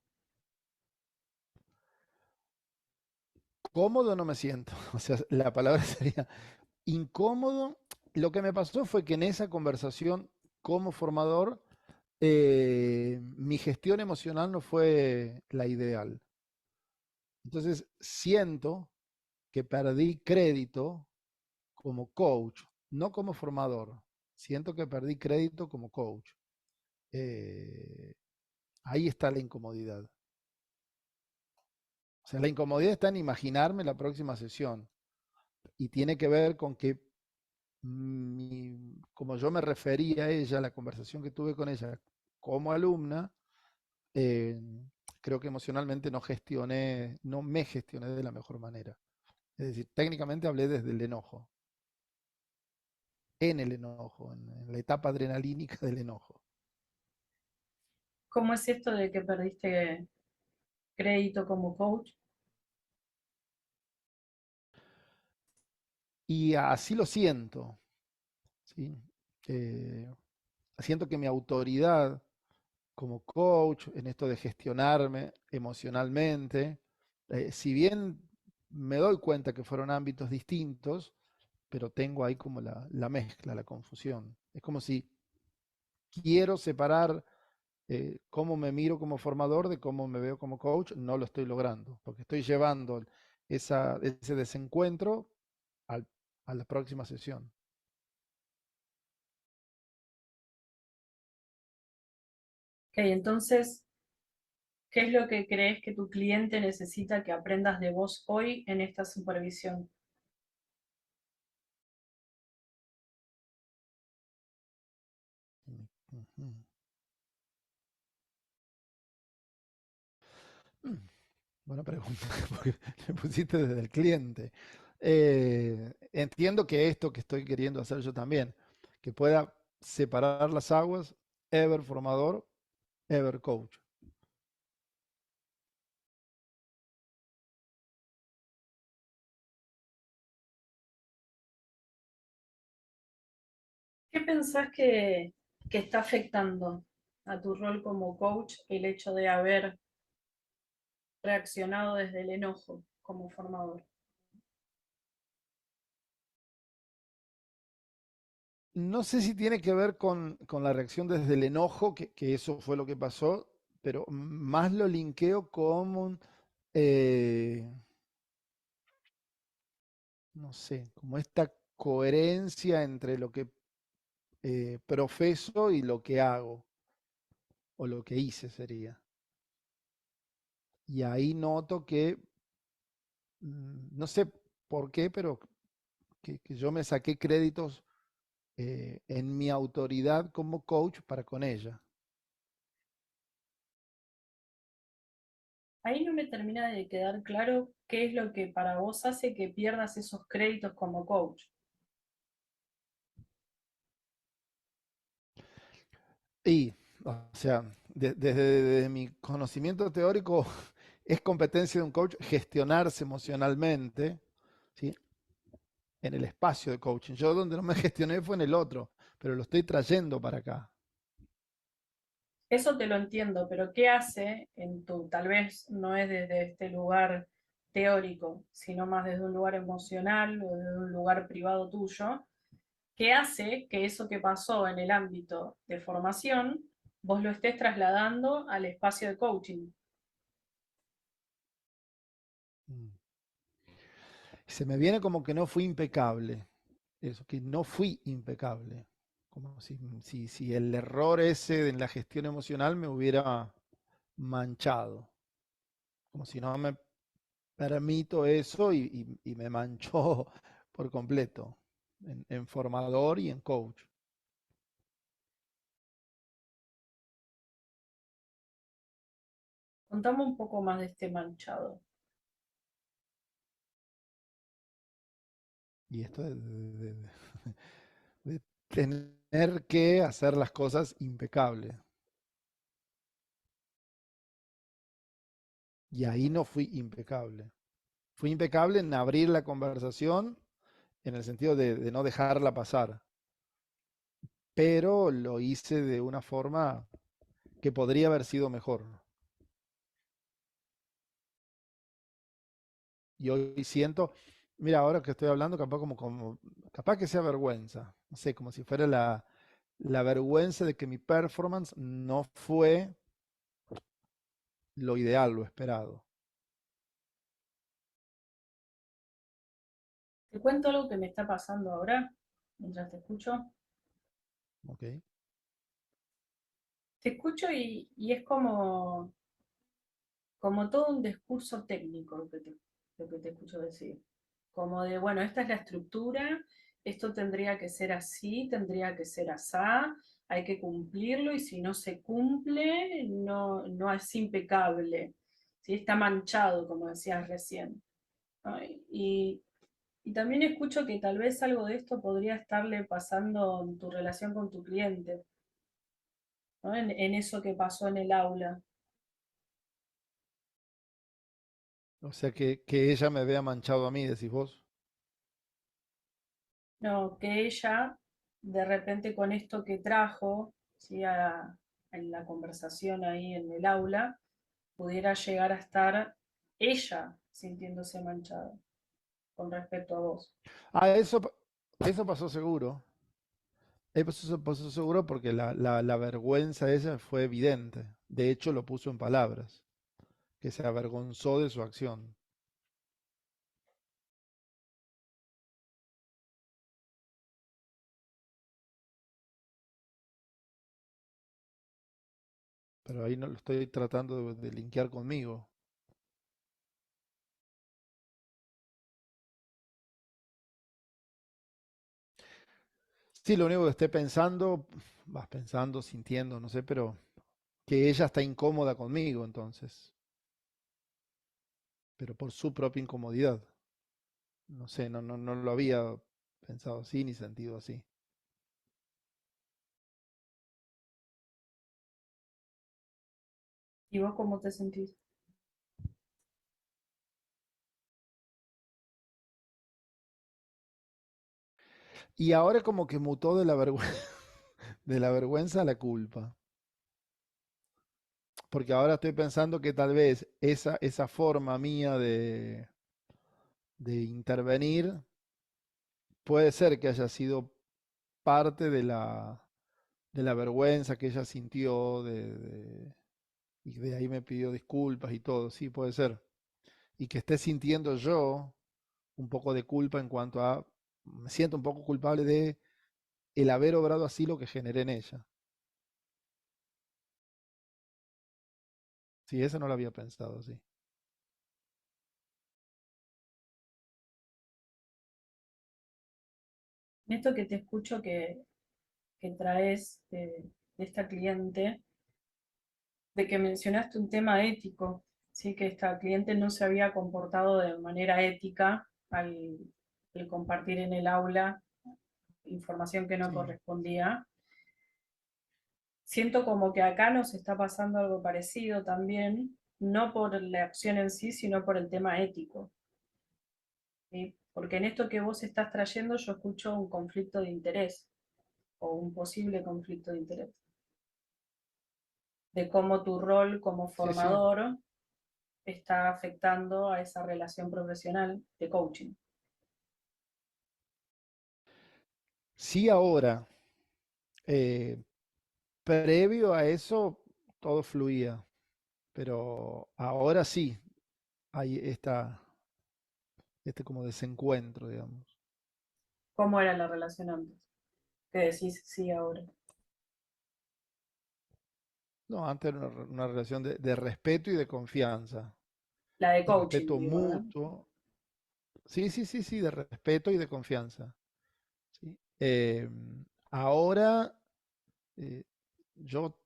Cómodo no me siento, o sea, la palabra sería incómodo. Lo que me pasó fue que en esa conversación como formador, mi gestión emocional no fue la ideal. Entonces siento que perdí crédito como coach, no como formador. Siento que perdí crédito como coach. Eh, Ahí está la incomodidad. O sea, la incomodidad está en imaginarme la próxima sesión y tiene que ver con que como yo me refería a ella, la conversación que tuve con ella como alumna, eh, creo que emocionalmente no me gestioné de la mejor manera. Es decir, técnicamente hablé desde el enojo, en el enojo, en la etapa adrenalínica del enojo. ¿Cómo es esto de que perdiste crédito como coach? Y así lo siento, ¿sí? Eh, Siento que mi autoridad como coach en esto de gestionarme emocionalmente, si bien me doy cuenta que fueron ámbitos distintos, pero tengo ahí como la mezcla, la confusión. Es como si quiero separar cómo me miro como formador de cómo me veo como coach, no lo estoy logrando, porque estoy llevando ese desencuentro a la próxima sesión. Ok, entonces, ¿qué es lo que crees que tu cliente necesita que aprendas de vos hoy en esta supervisión? Ujú. Buena pregunta, porque me pusiste desde el cliente. Entiendo que esto que estoy queriendo hacer yo también, que pueda separar las aguas, ever formador, ever coach. ¿Qué pensás que está afectando a tu rol como coach el hecho de haber reaccionado desde el enojo como formador? No sé si tiene que ver con la reacción desde el enojo, que eso fue lo que pasó, pero más lo linkeo con, eh, no sé, como esta coherencia entre lo que profeso y lo que hago, o lo que hice sería. Y ahí noto que, no sé por qué, pero que yo me saqué créditos en mi autoridad como coach para con ella. Ahí no me termina de quedar claro qué es lo que para vos hace que pierdas esos créditos como coach. Y, o sea, desde mi conocimiento teórico, es competencia de un coach gestionarse emocionalmente, ¿sí? En el espacio de coaching. Yo donde no me gestioné fue en el otro, pero lo estoy trayendo para acá. Eso te lo entiendo, pero ¿qué hace en tu, tal vez no es desde este lugar teórico, sino más desde un lugar emocional o desde un lugar privado tuyo? ¿Qué hace que eso que pasó en el ámbito de formación vos lo estés trasladando al espacio de coaching? Mm. Se me viene como que no fui impecable. Eso, que no fui impecable. Como si el error ese en la gestión emocional me hubiera manchado. Como si no me permito eso y me manchó por completo en formador y en coach. Contame un poco más de este manchado. Y esto de tener que hacer las cosas impecables. Y ahí no fui impecable. Fui impecable en abrir la conversación en el sentido de no dejarla pasar, pero lo hice de una forma que podría haber sido mejor. Y hoy siento, mira, ahora que estoy hablando, capaz que sea vergüenza, no sé, como si fuera la vergüenza de que mi performance no fue lo ideal, lo esperado. Te cuento algo que me está pasando ahora, mientras te escucho. ¿Ok? Te escucho y es como todo un discurso técnico lo que te escucho decir. Como de, bueno, esta es la estructura, esto tendría que ser así, tendría que ser asá, hay que cumplirlo y si no se cumple, no, no es impecable. ¿Sí? Está manchado, como decías recién. ¿No? Y también escucho que tal vez algo de esto podría estarle pasando en tu relación con tu cliente, ¿no? En eso que pasó en el aula. O sea, que ella me vea manchado a mí, decís vos. No, que ella, de repente con esto que trajo, ¿sí? En la conversación ahí en el aula, pudiera llegar a estar ella sintiéndose manchada con respecto a vos. Ah, eso pasó seguro. Pues eso seguro porque la vergüenza esa fue evidente. De hecho, lo puso en palabras, que se avergonzó de su acción. Pero ahí no lo estoy tratando de linkear conmigo. Sí, lo único que esté pensando, vas pensando, sintiendo, no sé, pero que ella está incómoda conmigo entonces, pero por su propia incomodidad. No sé, no lo había pensado así ni sentido así. ¿Y vos cómo te sentís? Y ahora como que mutó de la vergüenza, de la vergüenza a la culpa. Porque ahora estoy pensando que tal vez esa forma mía de intervenir puede ser que haya sido parte de la vergüenza que ella sintió, y de ahí me pidió disculpas y todo, sí, puede ser. Y que esté sintiendo yo un poco de culpa en cuanto a, me siento un poco culpable de el haber obrado así lo que generé en ella. Sí, eso no lo había pensado así. En esto que te escucho que traes de esta cliente, de que mencionaste un tema ético, ¿sí? Que esta cliente no se había comportado de manera ética al compartir en el aula información que no Sí. correspondía. Siento como que acá nos está pasando algo parecido también, no por la acción en sí, sino por el tema ético, ¿sí? Porque en esto que vos estás trayendo yo escucho un conflicto de interés o un posible conflicto de interés, de cómo tu rol como Sí, sí. formador está afectando a esa relación profesional de coaching. Sí, ahora, eh, previo a eso, todo fluía, pero ahora sí, hay este como desencuentro, digamos. ¿Cómo era la relación antes? Que decís sí ahora. No, antes era una relación de respeto y de confianza, La de de coaching, respeto digo, ¿eh? mutuo. Sí, sí, sí, sí, de respeto y de confianza. ¿Sí? Ahora eh, yo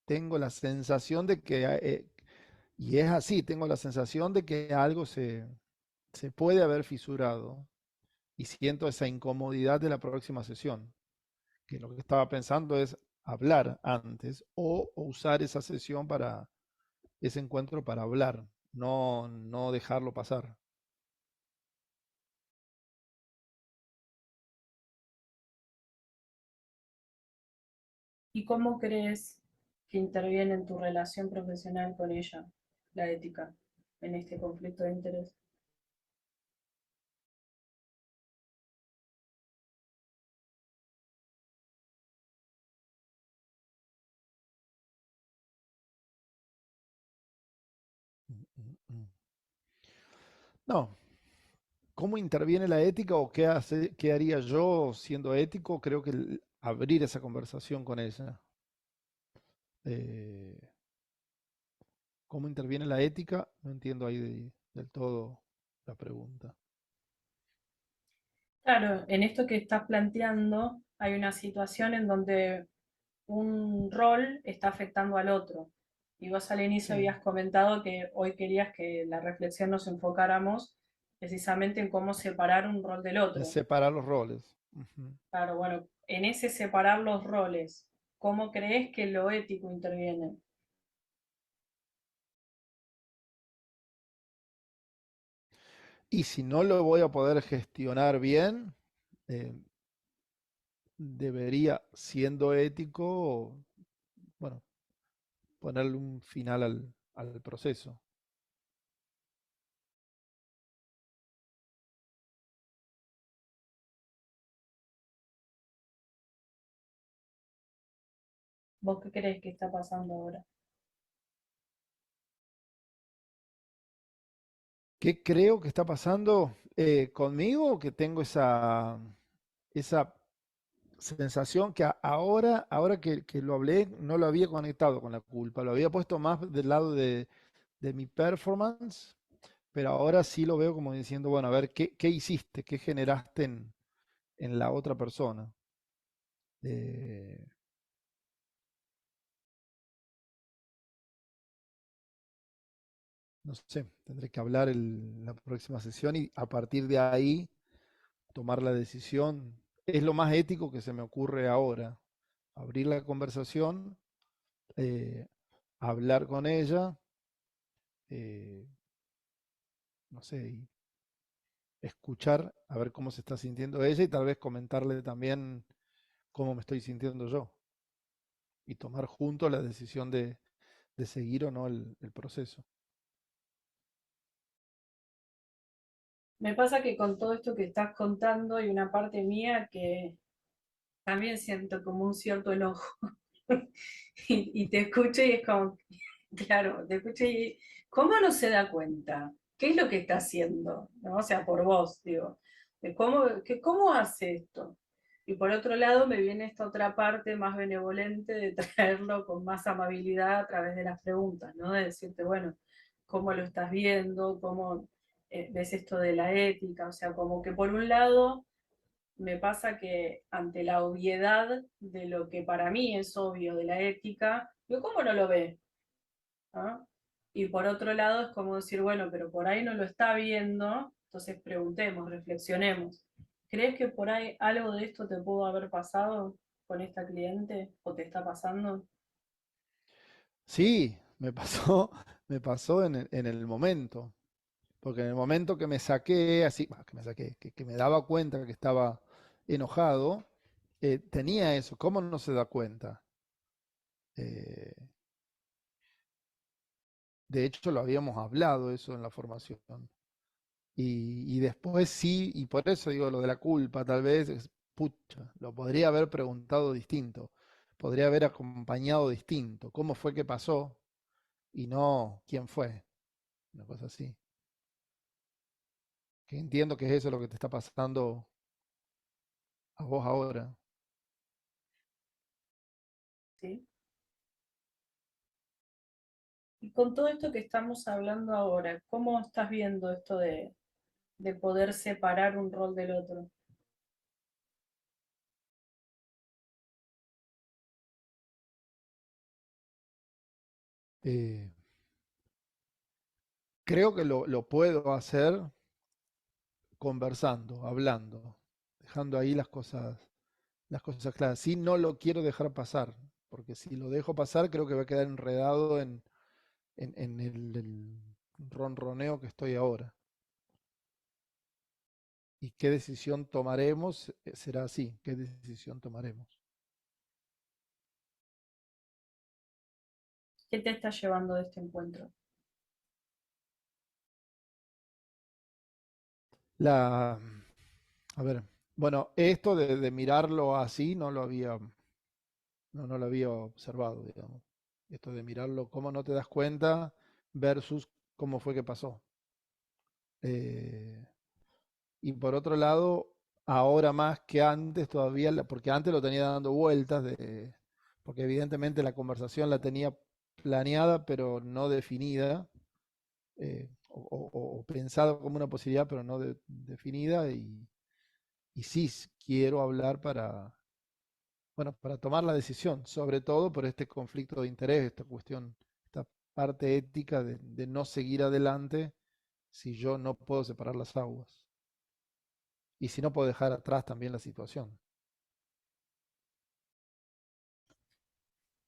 tengo la sensación de que, y es así, tengo la sensación de que algo se puede haber fisurado y siento esa incomodidad de la próxima sesión, que lo que estaba pensando es hablar antes o usar esa sesión para ese encuentro para hablar, no dejarlo pasar. ¿Y cómo crees que interviene en tu relación profesional con ella la ética en este conflicto de interés? Mm, mm, mm. No, ¿cómo interviene la ética o qué haría yo siendo ético? Creo que abrir esa conversación con ella. Eh, ¿Cómo interviene la ética? No entiendo ahí del todo la pregunta. Claro, en esto que estás planteando hay una situación en donde un rol está afectando al otro. Y vos al inicio Sí, habías comentado que hoy querías que la reflexión nos enfocáramos precisamente en cómo separar un rol del en otro. separar los roles. Ujú. Claro, bueno, en ese separar los roles, ¿cómo crees que lo ético interviene? Y si no lo voy a poder gestionar bien, eh, debería, siendo ético, bueno, ponerle un final al proceso. ¿Vos qué crees que está pasando ahora? ¿Qué creo que está pasando conmigo? Que tengo esa sensación que ahora que lo hablé, no lo había conectado con la culpa, lo había puesto más del lado de mi performance, pero ahora sí lo veo como diciendo, bueno, a ver, ¿qué hiciste? ¿Qué generaste en la otra persona? Eh, no sé, tendré que hablar la próxima sesión y a partir de ahí tomar la decisión. Es lo más ético que se me ocurre ahora. Abrir la conversación, eh, hablar con ella, eh, no sé, y escuchar a ver cómo se está sintiendo ella y tal vez comentarle también cómo me estoy sintiendo yo y tomar juntos la decisión de seguir o no el proceso. Me pasa que con todo esto que estás contando hay una parte mía que también siento como un cierto enojo. Y te escucho y es como, claro, te escucho y ¿cómo no se da cuenta? ¿Qué es lo que está haciendo? ¿No? O sea, por vos, digo, de cómo hace esto? Y por otro lado me viene esta otra parte más benevolente de traerlo con más amabilidad a través de las preguntas, ¿no? De decirte, bueno, ¿cómo lo estás viendo? ¿Cómo ves esto de la ética? O sea, como que por un lado me pasa que ante la obviedad de lo que para mí es obvio de la ética, yo ¿cómo no lo ve? ¿Ah? Y por otro lado es como decir, bueno, pero por ahí no lo está viendo, entonces preguntemos, reflexionemos. ¿Crees que por ahí algo de esto te pudo haber pasado con esta cliente o te está pasando? Sí, me pasó en el momento, porque en el momento que me saqué, así, bah, que me saqué, que me daba cuenta que estaba enojado, tenía eso. ¿Cómo no se da cuenta? Eh, de hecho, lo habíamos hablado eso en la formación. Y después sí, y por eso digo lo de la culpa, tal vez, pucha, lo podría haber preguntado distinto, podría haber acompañado distinto, cómo fue que pasó y no quién fue, una cosa así. Que entiendo que es eso lo que te está pasando a vos ahora. ¿Sí? Y con todo esto que estamos hablando ahora, ¿cómo estás viendo esto de poder separar un rol del otro? Eh, creo que lo puedo hacer conversando, hablando, dejando ahí las cosas claras. Sí, no lo quiero dejar pasar, porque si lo dejo pasar creo que va a quedar enredado en el ronroneo que estoy ahora. ¿Y qué decisión tomaremos? Será así, ¿qué decisión tomaremos? ¿Qué te está llevando de este encuentro? La, a ver, bueno, esto de mirarlo así no lo había observado, digamos. Esto de mirarlo, cómo no te das cuenta versus cómo fue que pasó. Eh, y por otro lado, ahora más que antes todavía, porque antes lo tenía dando vueltas, porque evidentemente la conversación la tenía planeada pero no definida, o pensada como una posibilidad pero no definida, y sí quiero hablar bueno, para tomar la decisión, sobre todo por este conflicto de interés, esta cuestión, esta parte ética de no seguir adelante si yo no puedo separar las aguas. Y si no puedo dejar atrás también la situación.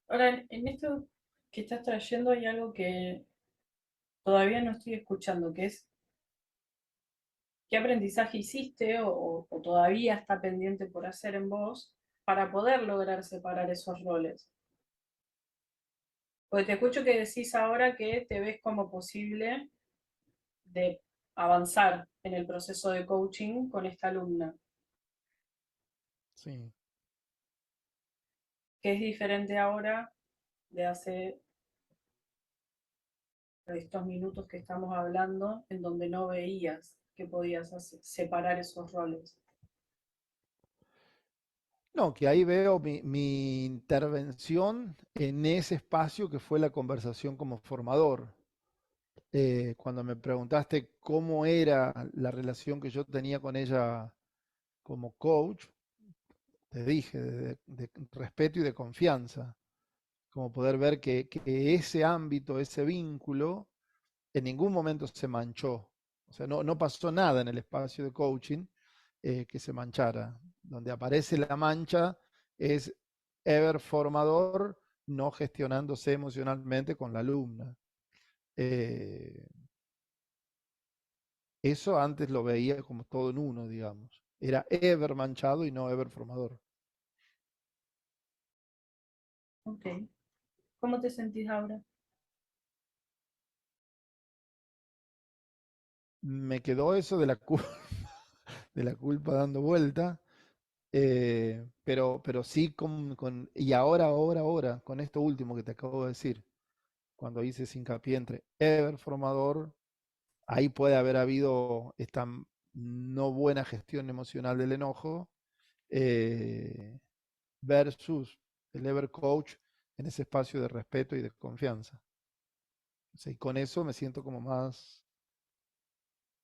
Ahora, en esto que estás trayendo hay algo que todavía no estoy escuchando, que es qué aprendizaje hiciste o todavía está pendiente por hacer en vos para poder lograr separar esos roles. Porque te escucho que decís ahora que te ves como posible de avanzar en el proceso de coaching con esta alumna. Sí. que es diferente ahora de hace de estos minutos que estamos hablando, en donde no veías que podías separar esos roles. No, que ahí veo mi intervención en ese espacio que fue la conversación como formador. Cuando me preguntaste cómo era la relación que yo tenía con ella como coach, te dije de respeto y de confianza, como poder ver que ese ámbito, ese vínculo, en ningún momento se manchó. O sea, no pasó nada en el espacio de coaching que se manchara. Donde aparece la mancha es Ever formador no gestionándose emocionalmente con la alumna. Eh, Eso antes lo veía como todo en uno, digamos. Era Ever manchado y no Ever formador. Ok. ¿Cómo te sentís ahora? Me quedó eso de la culpa, de la culpa dando vuelta, pero sí y ahora, con esto último que te acabo de decir, cuando hice ese hincapié entre Ever formador, ahí puede haber habido esta no buena gestión emocional del enojo eh, versus el Ever coach en ese espacio de respeto y de confianza. O sea, y con eso me siento como más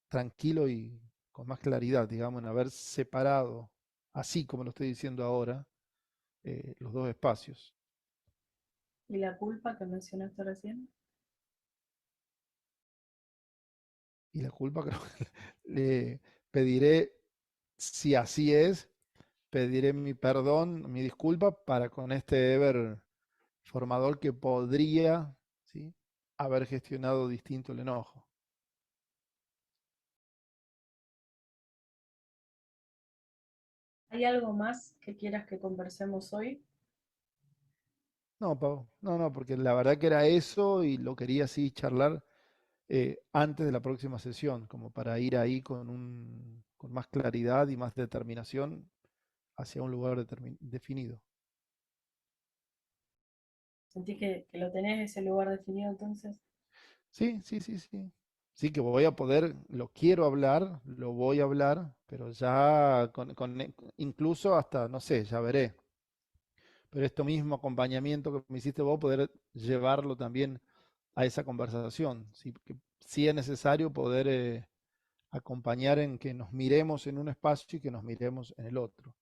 tranquilo y con más claridad, digamos, en haber separado, así como lo estoy diciendo ahora, los dos espacios. ¿Y la culpa que mencionaste recién? Y la culpa creo que le pediré, si así es, pediré mi perdón, mi disculpa para con este Ever formador que podría, ¿sí?, haber gestionado distinto el enojo. ¿Hay algo más que quieras que conversemos hoy? No, Pau, no, porque la verdad que era eso y lo quería así charlar antes de la próxima sesión, como para ir ahí con más claridad y más determinación hacia un lugar definido. ¿Sentís que lo tenés ese lugar definido entonces? Sí, sí, sí, sí. Sí que voy a poder, lo quiero hablar, lo voy a hablar, pero ya incluso hasta, no sé, ya veré. Pero esto mismo acompañamiento que me hiciste vos, poder llevarlo también a esa conversación. Sí, que sí es necesario poder acompañar en que nos miremos en un espacio y que nos miremos en el otro.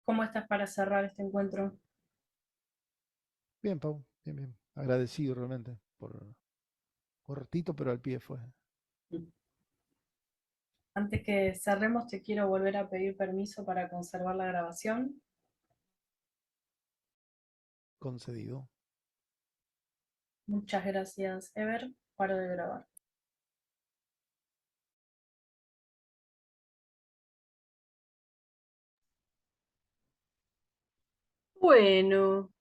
¿Cómo estás para cerrar este encuentro? Bien, Pau, bien, bien. Agradecido realmente por cortito, pero al pie fue Antes que cerremos, te quiero volver a pedir permiso para conservar la grabación. concedido. Muchas gracias, Ever. Paro de grabar. Bueno,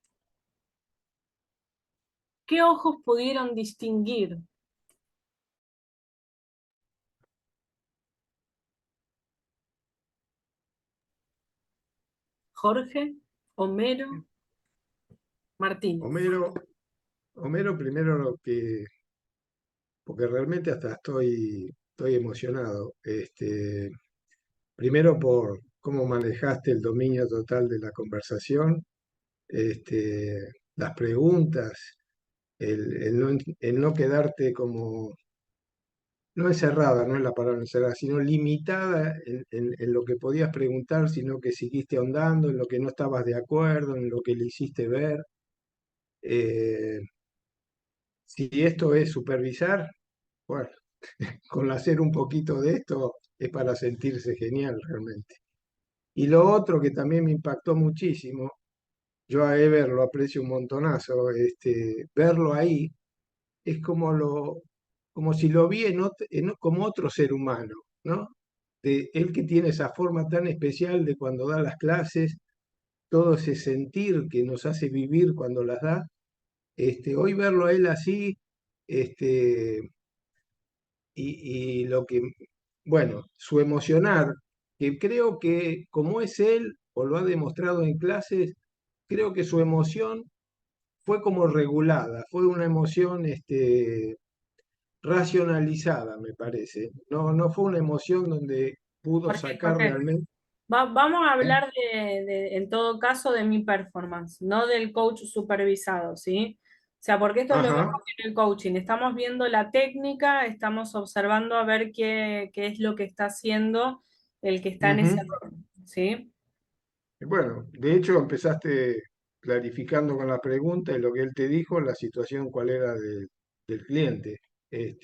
¿qué ojos pudieron distinguir? Jorge, Homero, Martínez. Homero primero porque realmente hasta estoy emocionado. Primero por cómo manejaste el dominio total de la conversación, las preguntas, el no quedarte como, no encerrada, no es la palabra encerrada, sino limitada en lo que podías preguntar, sino que seguiste ahondando en lo que no estabas de acuerdo, en lo que le hiciste ver. Eh, si esto es supervisar, bueno, con hacer un poquito de esto es para sentirse genial realmente. Y lo otro que también me impactó muchísimo, yo a Ever lo aprecio un montonazo, verlo ahí es como si lo vi como otro ser humano, ¿no? De él que tiene esa forma tan especial de cuando da las clases, todo ese sentir que nos hace vivir cuando las da, hoy verlo a él así, este, y lo que, bueno, su emocionar, que creo que como es él, o lo ha demostrado en clases, creo que su emoción fue como regulada, fue una emoción racionalizada, me parece. No, no fue una emoción donde pudo ¿Por qué? sacar realmente. Vamos a ¿Eh? hablar en todo caso de mi performance, no del coach supervisado, ¿sí? O sea, porque esto es lo Ajá. mismo que en el coaching. Estamos viendo la técnica, estamos observando a ver qué es lo que está haciendo el que está en ese Ujú. rol, ¿sí? Bueno, de hecho empezaste clarificando con la pregunta y lo que él te dijo, la situación cuál era del cliente, Pero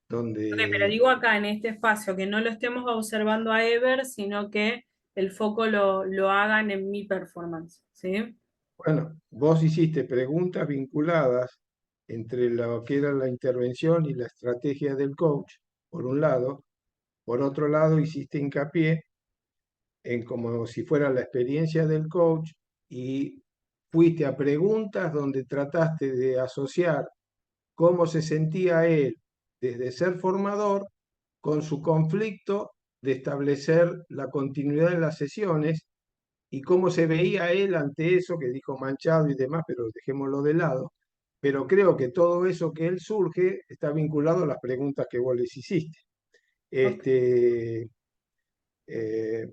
donde, digo acá en este espacio, que no lo estemos observando a Ever, sino que el foco lo hagan en mi performance, ¿sí? bueno, vos hiciste preguntas vinculadas entre lo que era la intervención y la estrategia del coach, por un lado. Por otro lado, hiciste hincapié en como si fuera la experiencia del coach y fuiste a preguntas donde trataste de asociar cómo se sentía él desde ser formador con su conflicto de establecer la continuidad en las sesiones y cómo se veía él ante eso, que dijo manchado y demás, pero dejémoslo de lado. Pero creo que todo eso que él surge está vinculado a las preguntas que vos les hiciste. Ok. Este, eh,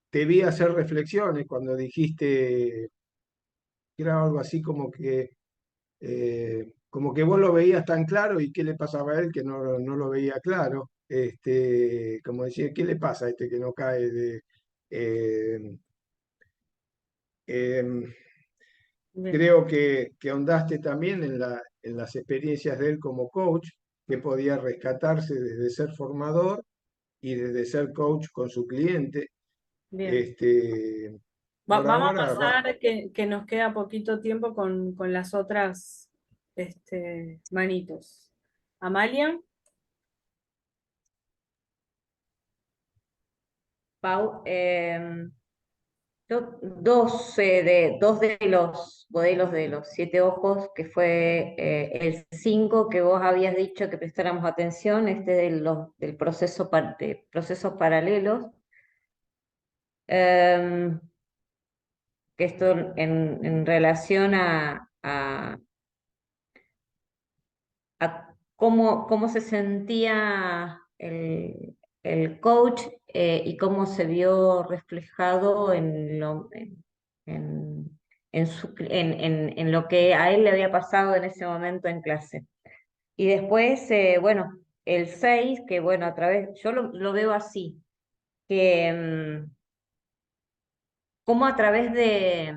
Te vi hacer reflexiones cuando dijiste que era algo así como que vos lo veías tan claro y qué le pasaba a él que no lo veía claro. Como decía, ¿qué le pasa a este que no cae de... eh, em, Bien, Creo que ahondaste también en las experiencias de él como coach, que podía rescatarse desde ser formador y desde ser coach con su cliente. bien. Este, por Vamos a ahora va. pasar que nos queda poquito tiempo con las otras manitos. Amalia, Pau, yo dos de los modelos de los 7 ojos, que fue el 5 que vos habías dicho que prestáramos atención, del proceso de procesos paralelos, em, que esto en relación a cómo se sentía el coach, y cómo se vio reflejado en, en lo que a él le había pasado en ese momento en clase. Y después, bueno, el 6 que bueno, yo lo veo así, que cómo a través de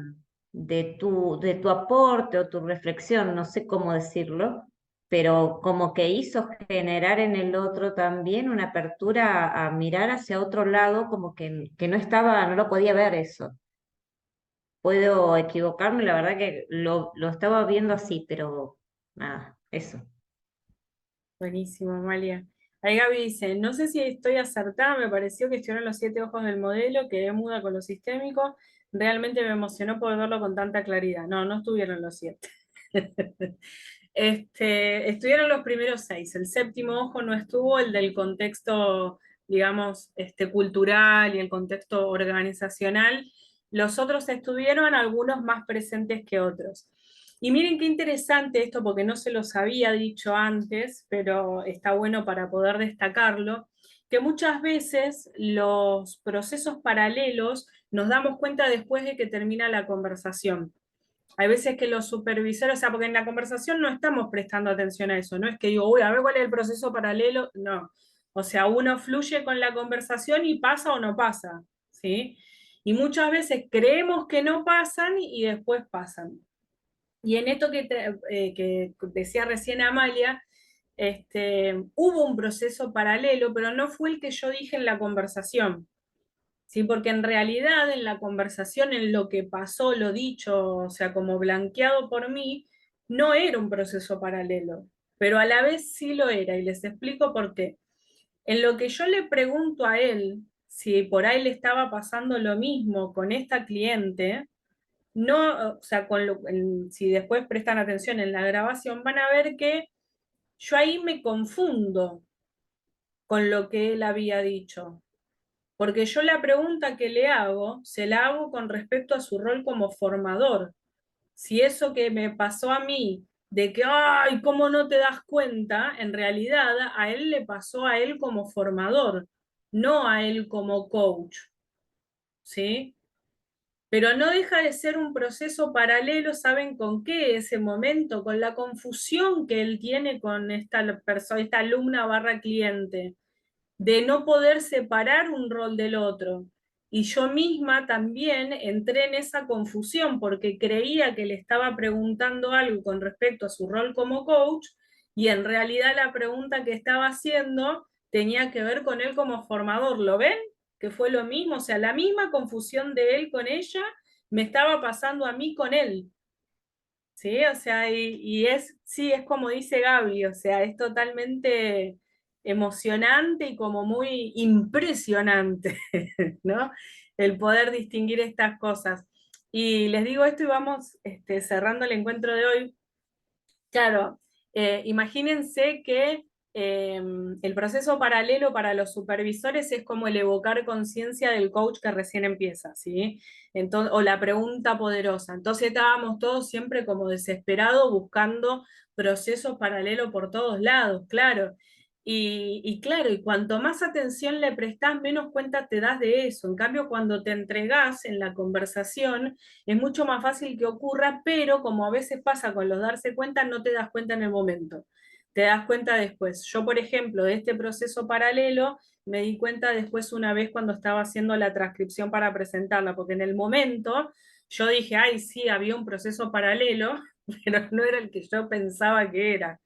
tu aporte o tu reflexión, no sé cómo decirlo, pero como que hizo generar en el otro también una apertura a mirar hacia otro lado, como que no lo podía ver eso. Puedo equivocarme, la verdad que lo estaba viendo así, pero nada, eso. buenísimo, Amalia. Ahí Gaby dice, no sé si estoy acertada, me pareció que estuvieron los 7 ojos del modelo, quedé muda con lo sistémico, realmente me emocionó poder verlo con tanta claridad. No, no estuvieron los 7. Estuvieron los primeros 6. El séptimo ojo no estuvo, el del contexto, digamos, cultural y el contexto organizacional. Los otros estuvieron, algunos más presentes que otros. Y miren qué interesante esto, porque no se los había dicho antes, pero está bueno para poder destacarlo, que muchas veces los procesos paralelos nos damos cuenta después de que termina la conversación. Hay veces que los supervisores, o sea, porque en la conversación no estamos prestando atención a eso, no es que digo, uy, a ver cuál es el proceso paralelo, no. O sea, uno fluye con la conversación y pasa o no pasa, ¿sí? Y muchas veces creemos que no pasan y después pasan. Y en esto que decía recién Amalia, hubo un proceso paralelo, pero no fue el que yo dije en la conversación. Sí, porque en realidad en la conversación, en lo que pasó, lo dicho, o sea, como blanqueado por mí, no era un proceso paralelo, pero a la vez sí lo era, y les explico por qué. En lo que yo le pregunto a él, si por ahí le estaba pasando lo mismo con esta cliente, no, o sea, si después prestan atención en la grabación, van a ver que yo ahí me confundo con lo que él había dicho. Porque yo la pregunta que le hago, se la hago con respecto a su rol como formador. Si eso que me pasó a mí, de que, ay, ¿cómo no te das cuenta? En realidad a él le pasó a él como formador, no a él como coach, ¿sí? Pero no deja de ser un proceso paralelo, ¿saben con qué? Ese momento, con la confusión que él tiene con esta persona, esta alumna barra cliente, de no poder separar un rol del otro. Y yo misma también entré en esa confusión porque creía que le estaba preguntando algo con respecto a su rol como coach y en realidad la pregunta que estaba haciendo tenía que ver con él como formador. ¿Lo ven? Que fue lo mismo, o sea, la misma confusión de él con ella me estaba pasando a mí con él. ¿Sí? O sea, y es, sí, es como dice Gaby, o sea, es totalmente emocionante y como muy impresionante, ¿no? El poder distinguir estas cosas. Y les digo esto y vamos cerrando el encuentro de hoy. Claro, imagínense que el proceso paralelo para los supervisores es como el evocar conciencia del coach que recién empieza, ¿sí? Entonces, o la pregunta poderosa. Entonces estábamos todos siempre como desesperados buscando procesos paralelos por todos lados, claro. Y claro, y cuanto más atención le prestás, menos cuenta te das de eso. En cambio, cuando te entregás en la conversación, es mucho más fácil que ocurra, pero como a veces pasa con los darse cuenta, no te das cuenta en el momento, te das cuenta después. Yo, por ejemplo, de este proceso paralelo, me di cuenta después una vez cuando estaba haciendo la transcripción para presentarla, porque en el momento yo dije, ay, sí, había un proceso paralelo, pero no era el que yo pensaba que era.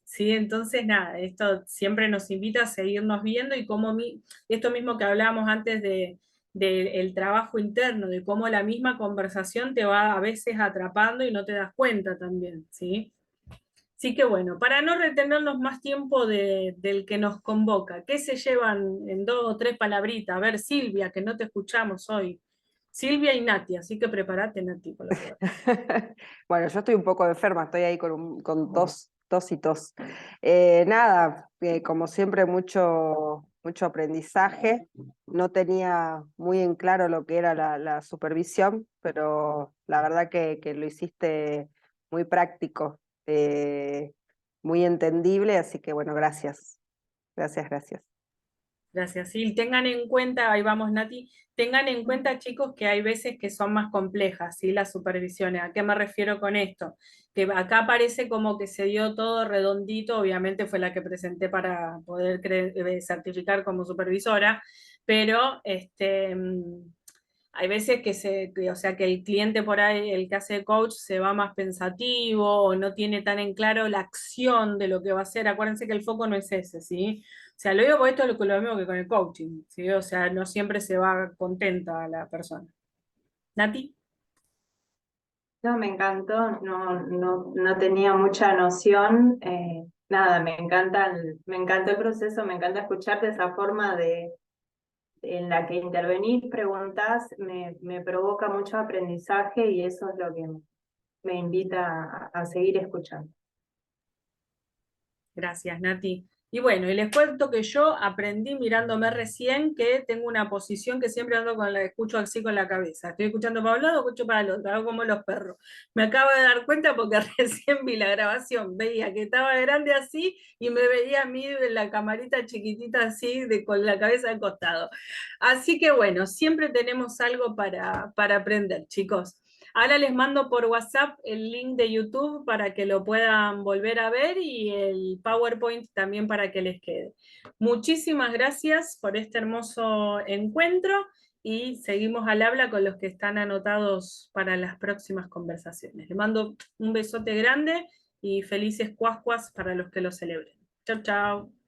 Sí, entonces nada, esto siempre nos invita a seguirnos viendo y cómo esto mismo que hablábamos antes del trabajo interno, de cómo la misma conversación te va a veces atrapando y no te das cuenta también, ¿sí? Así que bueno, para no retenernos más tiempo del que nos convoca, ¿qué se llevan en 2 o 3 palabritas? A ver, Silvia, que no te escuchamos hoy. Silvia y Nati, así que prepárate, Nati, con lo que va. Bueno, yo estoy un poco enferma, estoy ahí con tos y tos. Nada, como siempre, mucho aprendizaje. No tenía muy en claro lo que era la supervisión, pero la verdad que lo hiciste muy práctico, muy entendible, así que bueno, gracias. Gracias. Gracias, sí. Tengan en cuenta, ahí vamos Nati, tengan en cuenta chicos que hay veces que son más complejas, ¿sí? Las supervisiones. ¿A qué me refiero con esto? Que acá parece como que se dio todo redondito, obviamente fue la que presenté para poder certificar como supervisora, pero hay veces o sea, que el cliente por ahí, el que hace coach, se va más pensativo o no tiene tan en claro la acción de lo que va a hacer. Acuérdense que el foco no es ese, ¿sí? O sea, lo digo porque esto es lo mismo que con el coaching, ¿sí? O sea, no siempre se va contenta la persona. ¿Nati? No, me encantó, no tenía mucha noción. Nada, me encanta el proceso, me encanta escucharte esa forma en la que intervenís, preguntás, me provoca mucho aprendizaje y eso es lo que me invita a seguir escuchando. Gracias, Nati. Y bueno, y les cuento que yo aprendí mirándome recién que tengo una posición que siempre ando escucho así con la cabeza. Estoy escuchando para un lado, escucho para el otro, hago como los perros. Me acabo de dar cuenta porque recién vi la grabación, veía que estaba grande así y me veía a mí de la camarita chiquitita así, con la cabeza al costado. Así que bueno, siempre tenemos algo para aprender, chicos. Ahora les mando por WhatsApp el link de YouTube para que lo puedan volver a ver y el PowerPoint también para que les quede. Muchísimas gracias por este hermoso encuentro y seguimos al habla con los que están anotados para las próximas conversaciones. Les mando un besote grande y felices Cuascuas para los que lo celebren. Chau, chau.